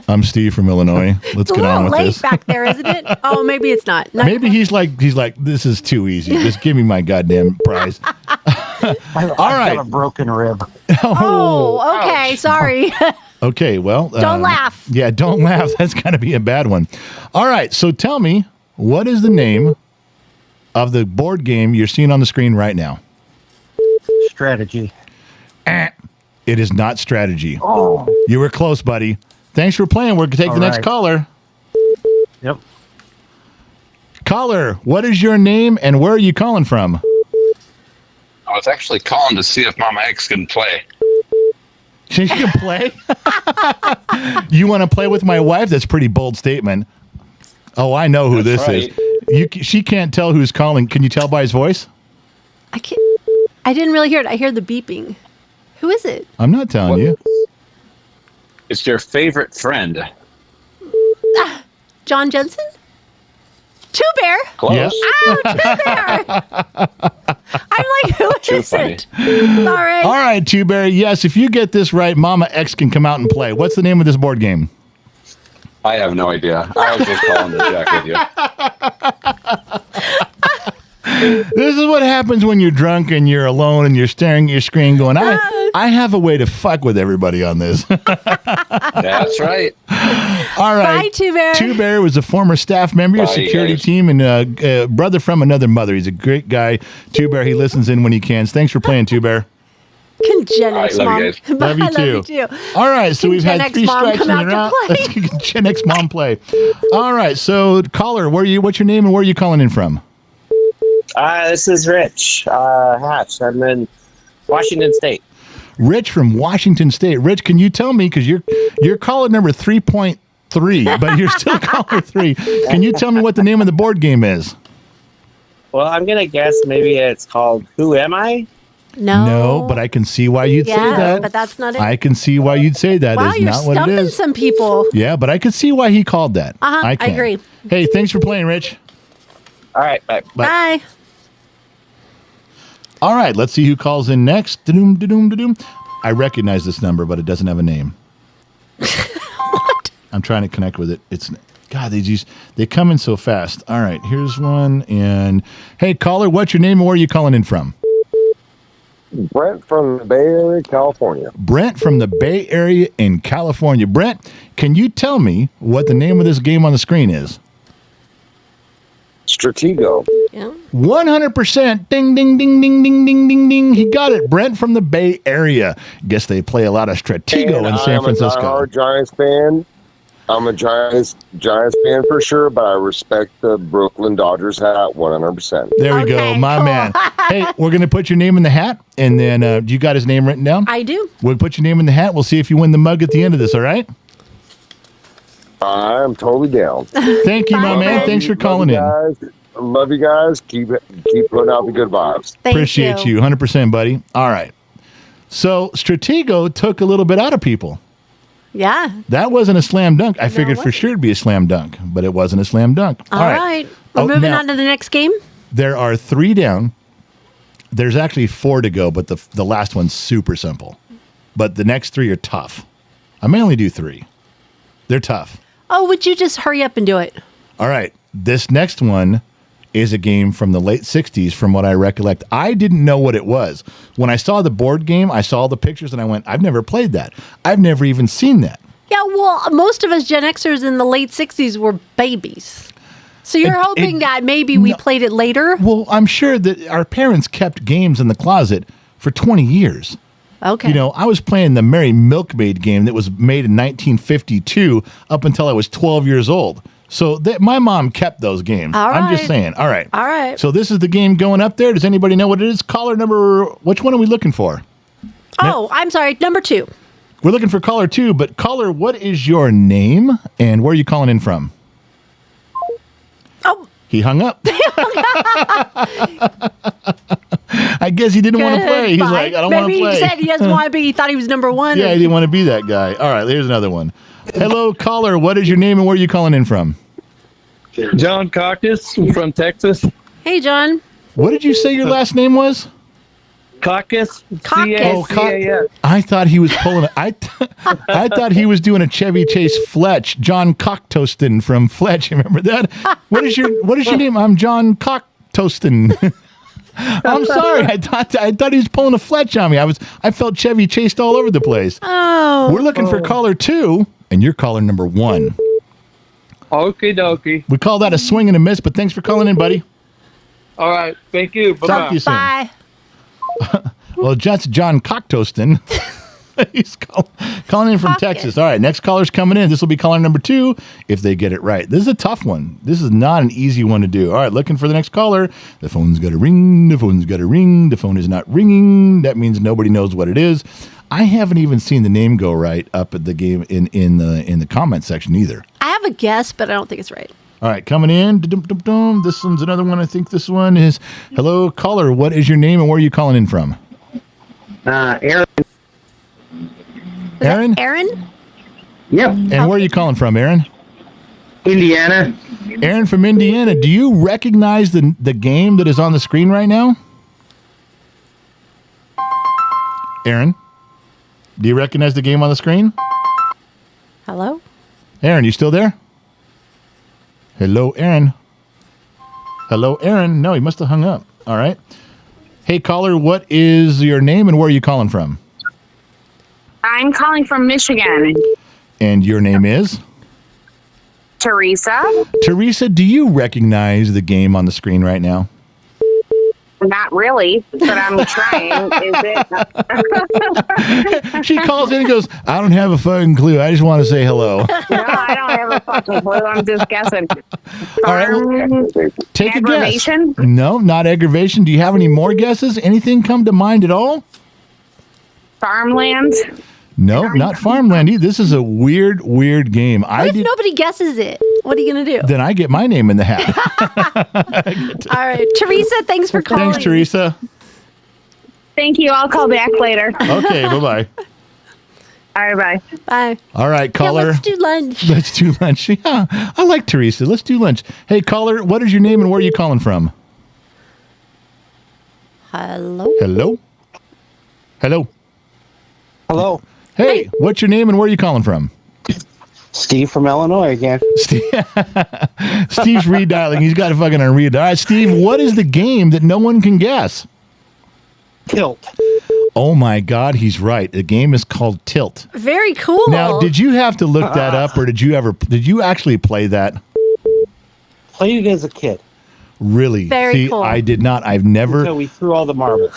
I'm Steve from Illinois. Let's It's a get on little with late this. back there, isn't it? Oh, maybe it's not. Maybe he's like, this is too easy. Just give me my goddamn prize. I've right. got a broken rib. Oh, okay. Sorry. Okay, well. Don't laugh. Yeah, don't laugh. That's got to be a bad one. All right, so tell me, what is the name of the board game you're seeing on the screen right now? Strategy. It is not strategy. Oh. You were close, buddy. Thanks for playing. We're going to take All the next right. caller. Yep. Caller, what is your name and where are you calling from? I was actually calling to see if Mama X can play. She can play? You want to play with my wife? That's a pretty bold statement. Oh, I know who That's this is. She can't tell who's calling. Can you tell by his voice? I didn't really hear it. I hear the beeping. Who is it? I'm not telling you. It's your favorite friend. John Jensen? Two Bear? Close. Yes. Oh, Two Bear! I'm like, who Too is funny. it? All right. All right, Two Bear. Yes, if you get this right, Mama X can come out and play. What's the name of this board game? I have no idea. I was just calling to check with you. This is what happens when you're drunk and you're alone and you're staring at your screen going, I have a way to fuck with everybody on this. That's right. All right. Bye, Two Bear. Two Bear was a former staff member, Bye, security guys. team, and a brother from another mother. He's a great guy. Two Bear, he listens in when he can. Thanks for playing, Two Bear. Can Gen X love Mom? you guys. Love you I too. love you too. All right, so Can we've Gen had X 3 Mom strikes come in a out to row. play? Let's Gen X Mom play. All right, so caller, what's your name and where are you calling in from? This is Rich Hatch. I'm in Washington State. Rich from Washington State. Rich, can you tell me, because you're caller number 3.3, but you're still caller 3. Can you tell me what the name of the board game is? Well, I'm going to guess maybe it's called Who Am I? No. But I can see why you'd say that. But that's not it. I can see why you'd say that. Wow, is you're not what it stumping is. some people. Yeah, but I could see why he called that. I can. agree. Hey, thanks for playing, Rich. All right, bye. Bye. All right, let's see who calls in next. Da-doom, da-doom, da-doom. I recognize this number, but it doesn't have a name. What? I'm trying to connect with it. It's God, they come in so fast. All right, here's one. And hey, caller, what's your name and where are you calling in from? Brent from the Bay Area, California. Brent from the Bay Area in California. Brent, can you tell me what the name of this game on the screen is? Stratego. Yeah. 100%. Ding, ding, ding, ding, ding, ding, ding, ding. He got it. Brent from the Bay Area. Guess they play a lot of Stratego in San Francisco. I'm a Giants fan. I'm a Giants fan for sure, but I respect the Brooklyn Dodgers hat 100%. There we go, my man. Hey, we're going to put your name in the hat, and then you got his name written down? I do. We'll put your name in the hat. We'll see if you win the mug at the end of this, all right? I'm totally down. Thank you, my man. Thanks for calling in. Love you guys. Keep putting out the good vibes. Appreciate you. 100%, buddy. All right. So Stratego took a little bit out of people. Yeah. That wasn't a slam dunk. I figured for sure it'd be a slam dunk, but it wasn't a slam dunk. All right. We're moving on to the next game. There are 3 down. There's actually 4 to go, but the last one's super simple. But the next 3 are tough. I may only do 3. They're tough. Oh, would you just hurry up and do it? All right. This next one is a game from the late 60s, from what I recollect. I didn't know what it was. When I saw the board game, I saw the pictures, and I went, I've never played that. I've never even seen that. Yeah, well, most of us Gen Xers in the late 60s were babies. So you're hoping that maybe we played it later? Well, I'm sure that our parents kept games in the closet for 20 years. Okay. You know, I was playing the Mary Milkmaid game that was made in 1952 up until I was 12 years old. So my mom kept those games. All right. I'm just saying. All right. All right. So this is the game going up there. Does anybody know what it is? Caller number, which one are we looking for? Oh, I'm sorry. Number 2. We're looking for caller 2, but caller, what is your name and where are you calling in from? Oh. He hung up. I guess he didn't want to play. He's like, I don't want to play. Maybe he said he doesn't want to be. He thought he was number 1. Yeah, he didn't want to be that guy. All right, here's another one. Hello, caller. What is your name and where are you calling in from? John Caucus from Texas. Hey, John. What did you say your last name was? Caucus. Caucus. I thought he was pulling. I thought he was doing a Chevy Chase Fletch. John Cocktoston from Fletch. You remember that? What is your name? I'm John Cocktoston. I'm sorry. I thought he was pulling a Fletch on me. I felt Chevy Chased all over the place. Oh. We're looking for caller 2, and you're caller number 1. Okie dokie. We call that a swing and a miss, but thanks for calling in, buddy. All right. Thank you. Bye-bye. Talk to you soon. Bye. Well, that's John Cocktoston. He's calling in from Texas. All right, next caller's coming in. This will be caller number 2 if they get it right. This is a tough one. This is not an easy one to do. All right, looking for the next caller. The phone's got to ring. The phone's got to ring. The phone is not ringing. That means nobody knows what it is. I haven't even seen the name go right up at the game in the comment section either. I have a guess, but I don't think it's right. All right, coming in. This one's another one. I think this one is, hello, caller. What is your name and where are you calling in from? Aaron. Aaron? Aaron? Yep. And where are you calling from, Aaron? Indiana. Aaron from Indiana. Do you recognize the game that is on the screen right now? Aaron? Do you recognize the game on the screen? Hello? Aaron, you still there? Hello, Aaron. Hello, Aaron. No, he must have hung up. All right. Hey, caller, what is your name and where are you calling from? I'm calling from Michigan. And your name is? Teresa. Teresa, do you recognize the game on the screen right now? Not really, but I'm trying. Is it? She calls in and goes, I don't have a fucking clue. I just want to say hello. No, I don't have a fucking clue. I'm just guessing. All right, well, take aggravation? a guess. No, not aggravation. Do you have any more guesses? Anything come to mind at all? Farmland. No, not Farmland either. This is a weird game. What if nobody guesses it? What are you going to do? Then I get my name in the hat. All right. Teresa, thanks for calling. Thanks, Teresa. Thank you. I'll call back later. Okay, bye-bye. All right, bye. Bye. All right, caller. Let's do lunch. Let's do lunch. Yeah, I like Teresa. Let's do lunch. Hey, caller, what is your name and where are you calling from? Hello? Hello? Hello? Hello. Hey, what's your name and where are you calling from? Steve from Illinois again. Steve's redialing. He's got a fucking read. All right, Steve, what is the game that no one can guess? Tilt. Oh my God, he's right. The game is called Tilt. Very cool. Now, did you have to look that up, or did you actually play that? Played it as a kid. Really? Very cool. I did not. I've never. Until we threw all the marbles.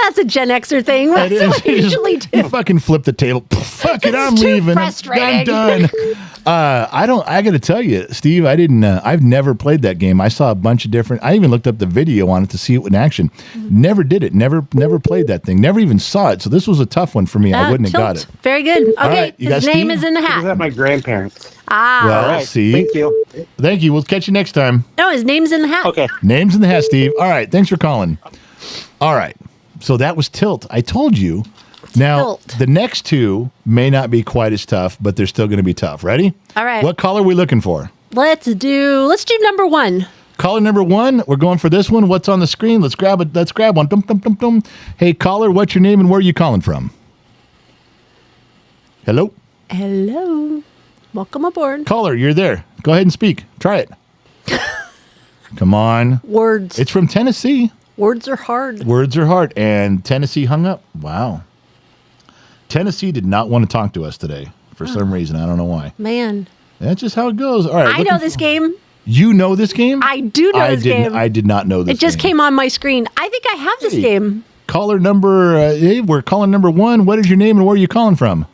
That's a Gen Xer thing. That's what we usually do. You fucking flip the table. Fuck it, I'm too leaving. frustrating. I'm done. I got to tell you, Steve, I didn't. I've never played that game. I saw a bunch of different. I even looked up the video on it to see it in action. Never did it. Never played that thing. Never even saw it. So this was a tough one for me. I wouldn't have got it. Very good. Okay, All right, you his got name Steve? is in the I was hat. at my grandparents. Ah. Well, All right. see. Thank you. Thank you. We'll catch you next time. No, his name's in the hat. Okay. Names in the hat, Steve. All right. Thanks for calling. All right. So that was Tilt. I told you. Now, Tilt. the next two may not be quite as tough, but they're still going to be tough. Ready? All right. What caller are we looking for? Let's do number one. Caller number one. We're going for this one. What's on the screen? Let's grab it. Let's grab one. Dum, dum, dum, dum. Hey, caller, what's your name and where are you calling from? Hello? Hello. Welcome aboard. Caller, you're there. Go ahead and speak. Try it. Come on. Words. It's from Tennessee. Words are hard. Words are hard. And Tennessee hung up. Wow. Tennessee did not want to talk to us today for some reason. I don't know why. Man. That's just how it goes. All right. I know this game. You know this game? I do know this game. I did not know this It just game. came on my screen. I think I have this game. Caller number, hey, we're calling number one. What is your name and where are you calling from?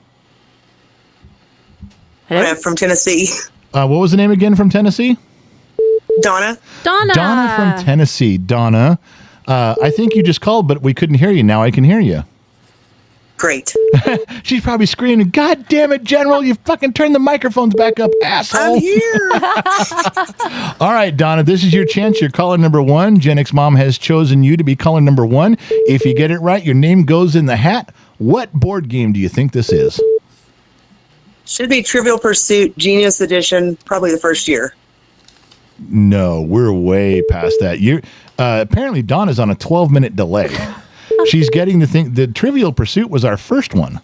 I'm from Tennessee. What was the name again from Tennessee? Donna. Donna from Tennessee. Donna, I think you just called, but we couldn't hear you. Now I can hear you. Great. She's probably screaming, God damn it, General, you fucking turned the microphones back up, asshole. I'm here. All right, Donna, this is your chance. You're caller number one. Gen X Mom has chosen you to be caller number one. If you get it right, your name goes in the hat. What board game do you think this is? Should be Trivial Pursuit, Genius Edition, probably the first year. No, we're way past that. Apparently, Donna's on a 12-minute delay. She's getting the thing. The Trivial Pursuit was our first one.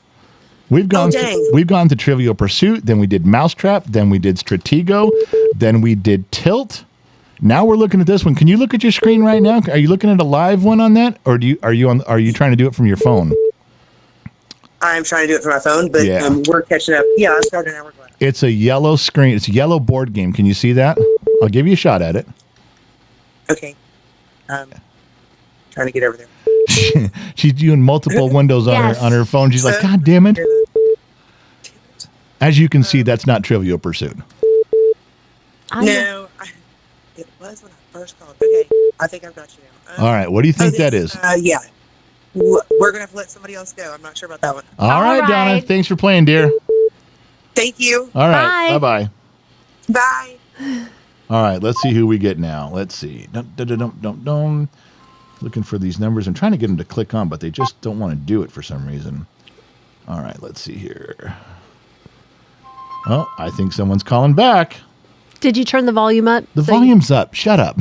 We've gone to Trivial Pursuit, then we did Mousetrap, then we did Stratego, then we did Tilt. Now we're looking at this one. Can you look at your screen right now? Are you looking at a live one on that, or are you trying to do it from your phone? I'm trying to do it from my phone, but we're catching up. Yeah, I'm starting now. We're going. It's a yellow screen. It's a yellow board game. Can you see that? I'll give you a shot at it. Okay. Trying to get over there. She's doing multiple windows on her phone. She's like, God damn it. As you can see, that's not Trivial Pursuit. No, it was when I first called. Okay, I think I've got you now. All right, what do you think that is? Yeah. We're going to have to let somebody else go. I'm not sure about that one. All right, Donna. Thanks for playing, dear. Thank you. All right. Bye-bye. Bye. All right, let's see who we get now. Let's see. Looking for these numbers. I'm trying to get them to click on, but they just don't want to do it for some reason. All right, let's see here. Oh, I think someone's calling back. Did you turn the volume up? The volume's up. Shut up.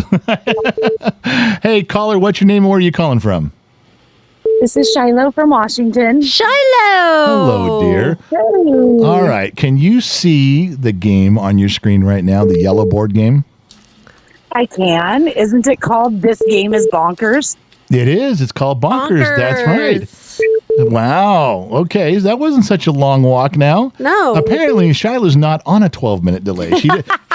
Hey, caller, what's your name and where are you calling from? This is Shiloh from Washington. Shiloh! Hello, dear. Hey. All right, can you see the game on your screen right now, the yellow board game? I can. Isn't it called This Game is Bonkers? It is. It's called Bonkers. That's right. Wow. Okay. That wasn't such a long walk now. No. Apparently, Shiloh's not on a 12-minute delay.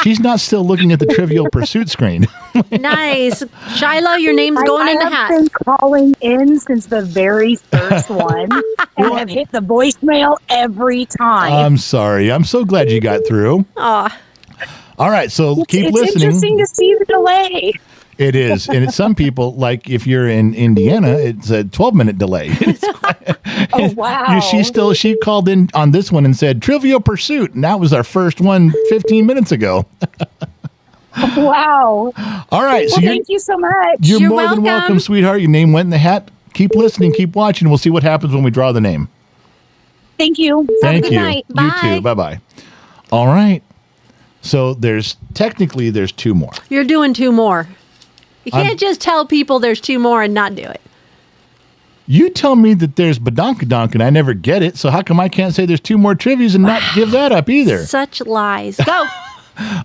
She's not still looking at the Trivial Pursuit screen. Nice. Shiloh, your name's going in the hat. I have been calling in since the very first one and have hit the voicemail every time. I'm sorry. I'm so glad you got through. Aw. All right. So keep it's listening. It's interesting to see the delay. It is. And it's some people, like if you're in Indiana, it's a 12-minute delay. Oh, wow. She called in on this one and said, Trivial Pursuit. And that was our first one 15 minutes ago. Wow. All right. So Well, thank you so much. You're more than welcome, sweetheart. Your name went in the hat. Keep listening. Keep watching. We'll see what happens when we draw the name. Thank you. Have Thank a good you. night. You too. Bye-bye. All right. So there's two more. You're doing two more. You can't just tell people there's two more and not do it. You tell me that there's badonkadonk and I never get it. So how come I can't say there's two more trivias and not give that up either? Such lies. Go.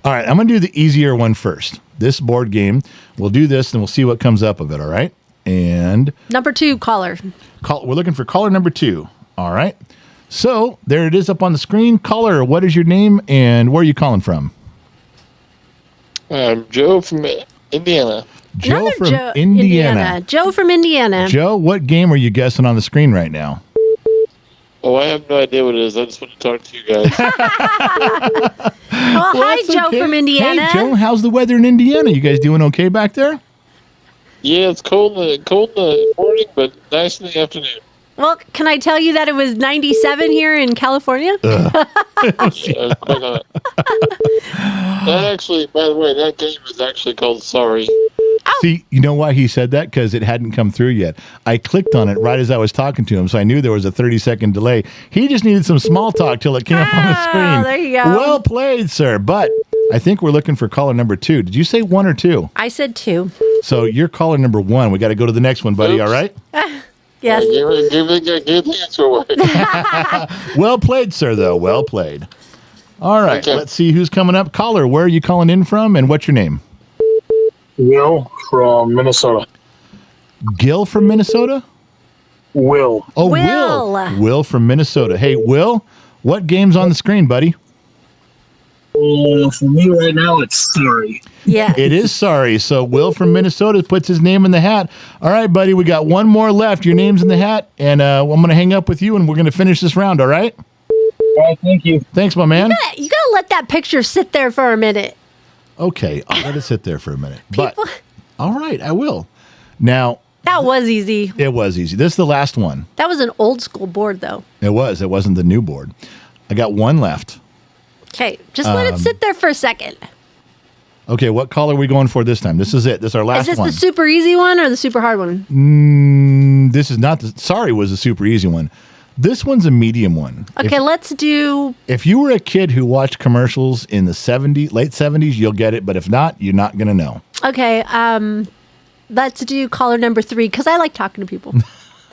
All right. I'm going to do the easier one first. This board game, we'll do this and we'll see what comes up of it. All right. And Number 2, caller. we're looking for caller number 2. All right. So there it is up on the screen. Caller, what is your name and where are you calling from? I'm Joe from Indiana. Joe from Indiana. Joe from Indiana. Joe, what game are you guessing on the screen right now? Oh, I have no idea what it is. I just want to talk to you guys. Hi, Joe from Indiana. Hey, Joe, how's the weather in Indiana? You guys doing okay back there? Yeah, it's cold in the morning, but nice in the afternoon. Well, can I tell you that it was 97 here in California? That actually, by the way, that game is actually called Sorry. See, you know why he said that? Because it hadn't come through yet. I clicked on it right as I was talking to him, so I knew there was a 30-second delay. He just needed some small talk till it came up on the screen. There you go. Well played, sir. But I think we're looking for caller number 2. Did you say 1 or 2? I said 2. So you're caller number 1. We got to go to the next one, buddy. Oops. All right? Yes. Give the answer away. Well played, sir, though. Well played. All right. Okay. Let's see who's coming up. Caller, where are you calling in from and what's your name? Will from Minnesota. Gil from Minnesota? Will. Oh, Will. Will from Minnesota. Hey, Will, what game's on the screen, buddy? For me right now, it's Sorry. Yeah. It is Sorry. So Will from Minnesota puts his name in the hat. All right, buddy, we got one more left. Your name's in the hat, and I'm going to hang up with you, and we're going to finish this round, all right? All right, thank you. Thanks, my man. You gotta let that picture sit there for a minute. Okay, I'll let it sit there for a minute. But all right, I will. Now, That was easy. it was easy. This is the last one. That was an old school board, though. It was. It wasn't the new board. I got one left. Okay, just let it sit there for a second. Okay, what caller are we going for this time? This is it. This is our last Is this one. the super easy one or the super hard one? This is not the. Sorry, was a super easy one. This one's a medium one. Okay, let's do. If you were a kid who watched commercials in the late 70s, you'll get it. But if not, you're not going to know. Okay, let's do caller number 3 because I like talking to people.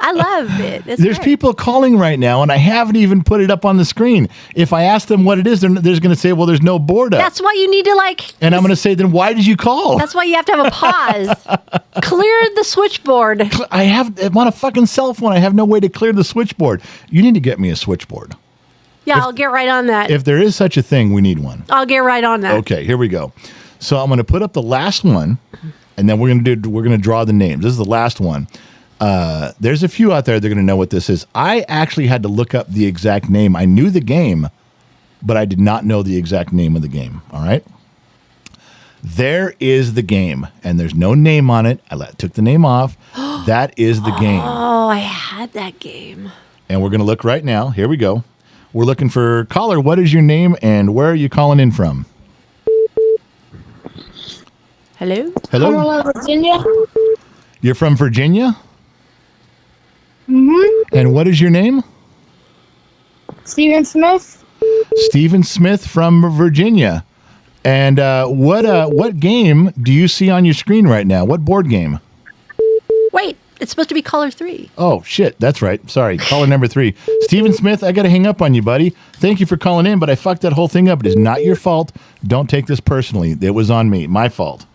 I love it. It's There's great. people calling right now, and I haven't even put it up on the screen. If I ask them what it is, they're going to say, well, there's no board up. That's why you need to like. And I'm going to say, then why did you call? That's why you have to have a pause. Clear the switchboard. I'm on a fucking cell phone. I have no way to clear the switchboard. You need to get me a switchboard. Yeah, I'll get right on that. If there is such a thing, we need one. I'll get right on that. Okay, here we go. So I'm going to put up the last one, and then we're going to draw the names. This is the last one. There's a few out there that are going to know what this is. I actually had to look up the exact name. I knew the game, but I did not know the exact name of the game. All right. There is the game, and there's no name on it. I took the name off. That is the game. Oh, I had that game. And we're going to look right now. Here we go. We're looking for caller. What is your name, and where are you calling in from? Hello? Hello? Virginia. You're from Virginia? Mm-hmm. And what is your name? Stephen Smith. Stephen Smith from Virginia. And what game do you see on your screen right now? What board game? Wait, it's supposed to be caller 3. Oh, shit. That's right. Sorry. Caller number 3. Stephen Smith, I got to hang up on you, buddy. Thank you for calling in, but I fucked that whole thing up. It is not your fault. Don't take this personally. It was on me. My fault.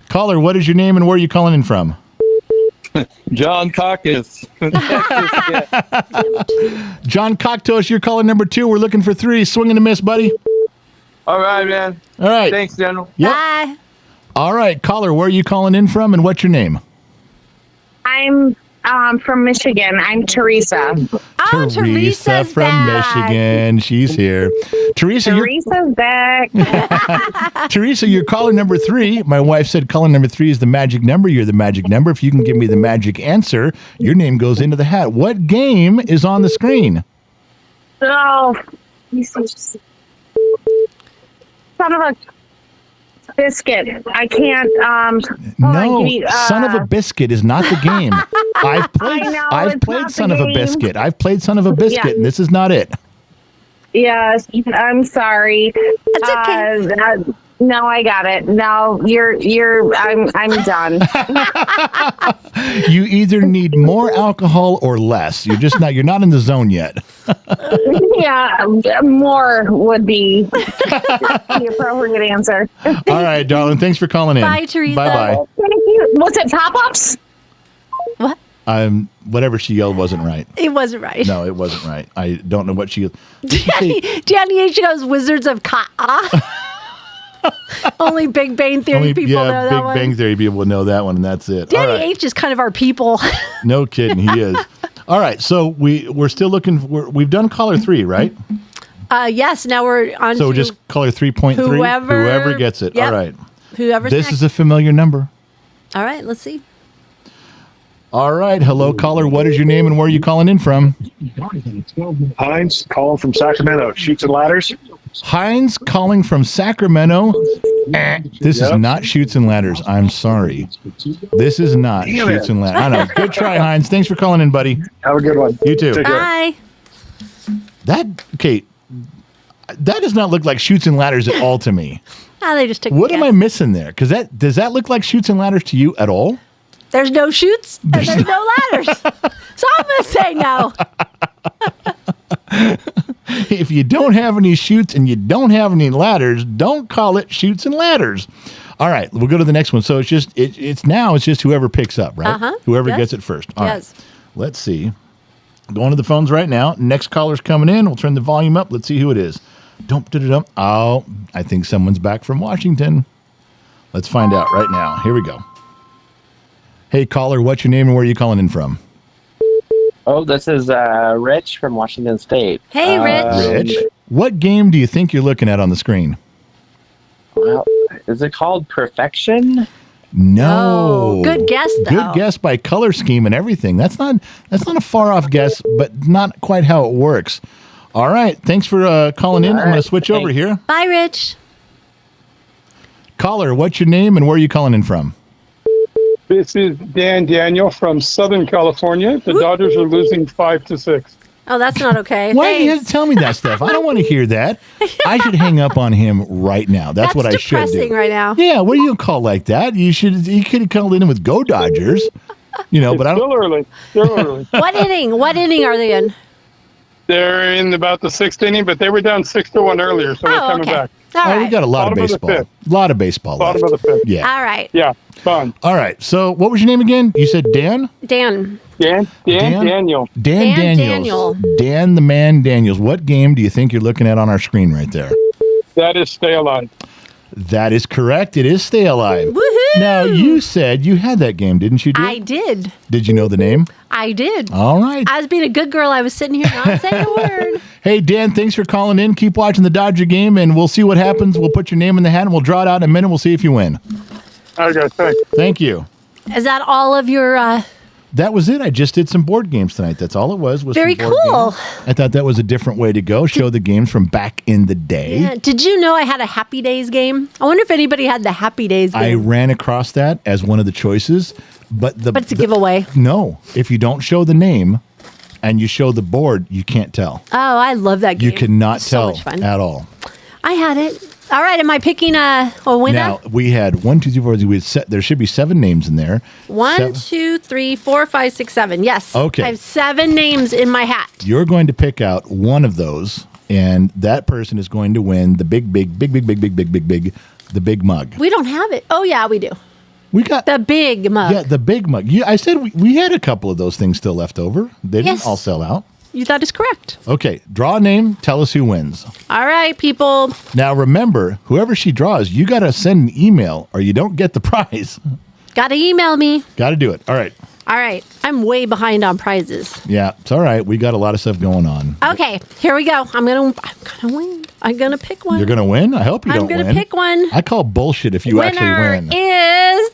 Caller, what is your name and where are you calling in from? John Caucus. John Cocktoast, you're calling number 2. We're looking for 3. Swing and a miss, buddy. All right, man. All right. Thanks, General. Yep. Bye. All right, caller, where are you calling in from and what's your name? I'm From Michigan. I'm Teresa. Oh, Teresa from back. Michigan. She's here. Teresa's back. Teresa, you're caller number 3. My wife said caller number 3 is the magic number. You're the magic number. If you can give me the magic answer, your name goes into the hat. What game is on the screen? Oh, son of a biscuit. I can't. Son of a Biscuit is not the game. I've played. I know, I've it's played not Son the of a game. Biscuit. I've played Son of a Biscuit, Yeah. and this is not it. Yes, I'm sorry. That's okay. No, I got it. No, I'm done. You either need more alcohol or less. You're just not. You're not in the zone yet. Yeah, more would be the appropriate answer. All right, darling. Thanks for calling in. Bye, Teresa. Bye bye. Thank you. Was it pop-ups? What? Whatever she yelled wasn't right. It wasn't right. No, it wasn't right. I don't know what she. Danny H goes Wizards of Ka. Only Big Bang Theory people know that Big one. Bang Theory people know that one, and that's it. Danny All right. H is kind of our people. No kidding, he is. All right, so we're still looking. We've done caller 3, right? Yes, now we're on So to just caller 3.3. Whoever gets it. Yep. All right. Whoever's This next. is a familiar number. All right, let's see. All right, hello caller. What is your name and where are you calling in from? Heinz calling from Sacramento. Shoots and ladders. Heinz calling from Sacramento. This is not Shoots and Ladders. I'm sorry. This is not Damn Shoots it. and Ladders. I know. Good try, Heinz. Thanks for calling in, buddy. Have a good one. You too. Take care. Bye. That does not look like Shoots and Ladders at all to me. Oh, they just took What a am guess. I missing there? Because does that look like Shoots and Ladders to you at all? There's no chutes and there's no ladders. So I'm going to say no. If you don't have any chutes and you don't have any ladders, don't call it Shoots and Ladders. All right, we'll go to the next one. So it's just it's just whoever picks up, right? Uh-huh. Whoever Yes. gets it first. All right. Yes. Let's see. Going to the phones right now. Next caller's coming in. We'll turn the volume up. Let's see who it is. Dum-da-da-dum. Oh, I think someone's back from Washington. Let's find out right now. Here we go. Hey, caller, what's your name and where are you calling in from? Oh, this is Rich from Washington State. Hey, Rich. Rich. What game do you think you're looking at on the screen? Well, is it called Perfection? No. Oh, good guess, though. Good guess by color scheme and everything. That's not a far off guess, but not quite how it works. All right. Thanks for calling in. I'm going to switch over here. Bye, Rich. Caller, what's your name and where are you calling in from? This is Dan Daniel from Southern California. The Dodgers are losing 5-6. Oh, that's not okay. Why do you have Thanks. to tell me that stuff? I don't want to hear that. I should hang up on him right now. That's what I should depressing do. right now. Yeah, what do you call like that? You could have called in with Go Dodgers. But I don't. Still early. Still early. What inning? What inning are they in? They're in about the 6th inning, but they were down 6-1 earlier, so they're coming okay. back. All We right. got a lot Bottom of of the baseball. fifth. A lot of baseball Bottom left. of the 5th. Yeah. All right. Yeah, fun. All right. So, what was your name again? You said Dan? Dan. Dan Daniel. Dan Dan Daniels. Dan the Man Daniels. What game do you think you're looking at on our screen right there? That is Stay Alive. That is correct. It is Stay Alive. Woohoo! Now, you said you had that game, didn't you? I did. Did you know the name? I did. All right. I was being a good girl. I was sitting here not saying a word. Hey, Dan, thanks for calling in. Keep watching the Dodger game, and we'll see what happens. We'll put your name in the hat, and we'll draw it out in a minute. We'll see if you win. Okay, thanks. Thank you. Is that all of your... That was it. I just did some board games tonight. That's all it was Very some board cool. games. I thought that was a different way to go. Show the games from back in the day. Yeah. Did you know I had a Happy Days game? I wonder if anybody had the Happy Days I game. ran across that as one of the choices, but But it's a giveaway. No, if you don't show the name and you show the board, you can't tell. Oh, I love that game. You cannot It's tell so much fun. at all. I had it. All right, am I picking a winner? Now we had 1, 2, 3, 4. There should be 7 names in there. 1, 2, 3, 4, 5, 6, 7. Yes. Okay. I have 7 names in my hat. You're going to pick out one of those, and that person is going to win the big mug. We don't have it. Oh, yeah, we do. We got the big mug. Yeah, the big mug. Yeah, I said we had a couple of those things still left over. They Yes. didn't all sell out. That is correct. Okay, draw a name. Tell us who wins. All right, people. Now remember, whoever she draws, you got to send an email or you don't get the prize. Got to email me. Got to do it. All right. All right. I'm way behind on prizes. Yeah, it's all right. We got a lot of stuff going on. Okay, here we go. I'm gonna win. I'm gonna pick one. You're gonna win? I hope you don't win. I'm gonna pick one. I call bullshit if you actually win. Is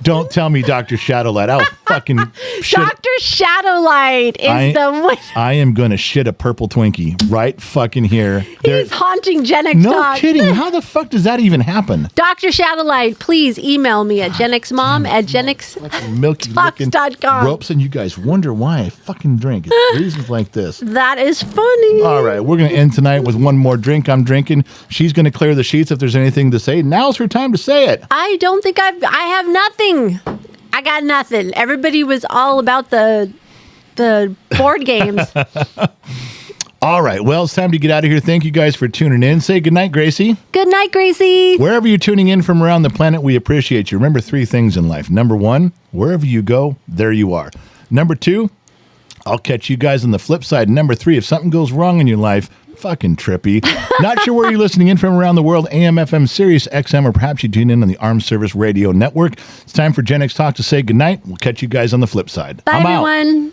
Don't tell me Dr. Shadowlight. I'll fucking shit. Dr. Shadowlight is the winner. I am going to shit a purple Twinkie right fucking here. He's haunting Gen X No Talk. kidding. How the fuck does that even happen? Dr. Shadowlight, please email me at genxmom@genxtalks.com. Ropes, and you guys wonder why I fucking drink. It's reasons like this. That is funny. All right, we're going to end tonight with one more drink I'm drinking. She's going to clear the sheets if there's anything to say. Now's her time to say it. I don't think I have nothing. I got nothing. Everybody was all about the board games. All right. Well, it's time to get out of here. Thank you guys for tuning in. Say goodnight, Gracie. Good night, Gracie. Wherever you're tuning in from around the planet, we appreciate you. Remember 3 things in life. Number 1, wherever you go, there you are. Number 2, I'll catch you guys on the flip side. Number 3, if something goes wrong in your life, fucking trippy. Not sure where you're listening in from around the world, AM, FM, Sirius, XM, or perhaps you tune in on the Armed Service Radio Network. It's time for Gen X Talk to say goodnight. We'll catch you guys on the flip side. Bye, I'm out. everyone.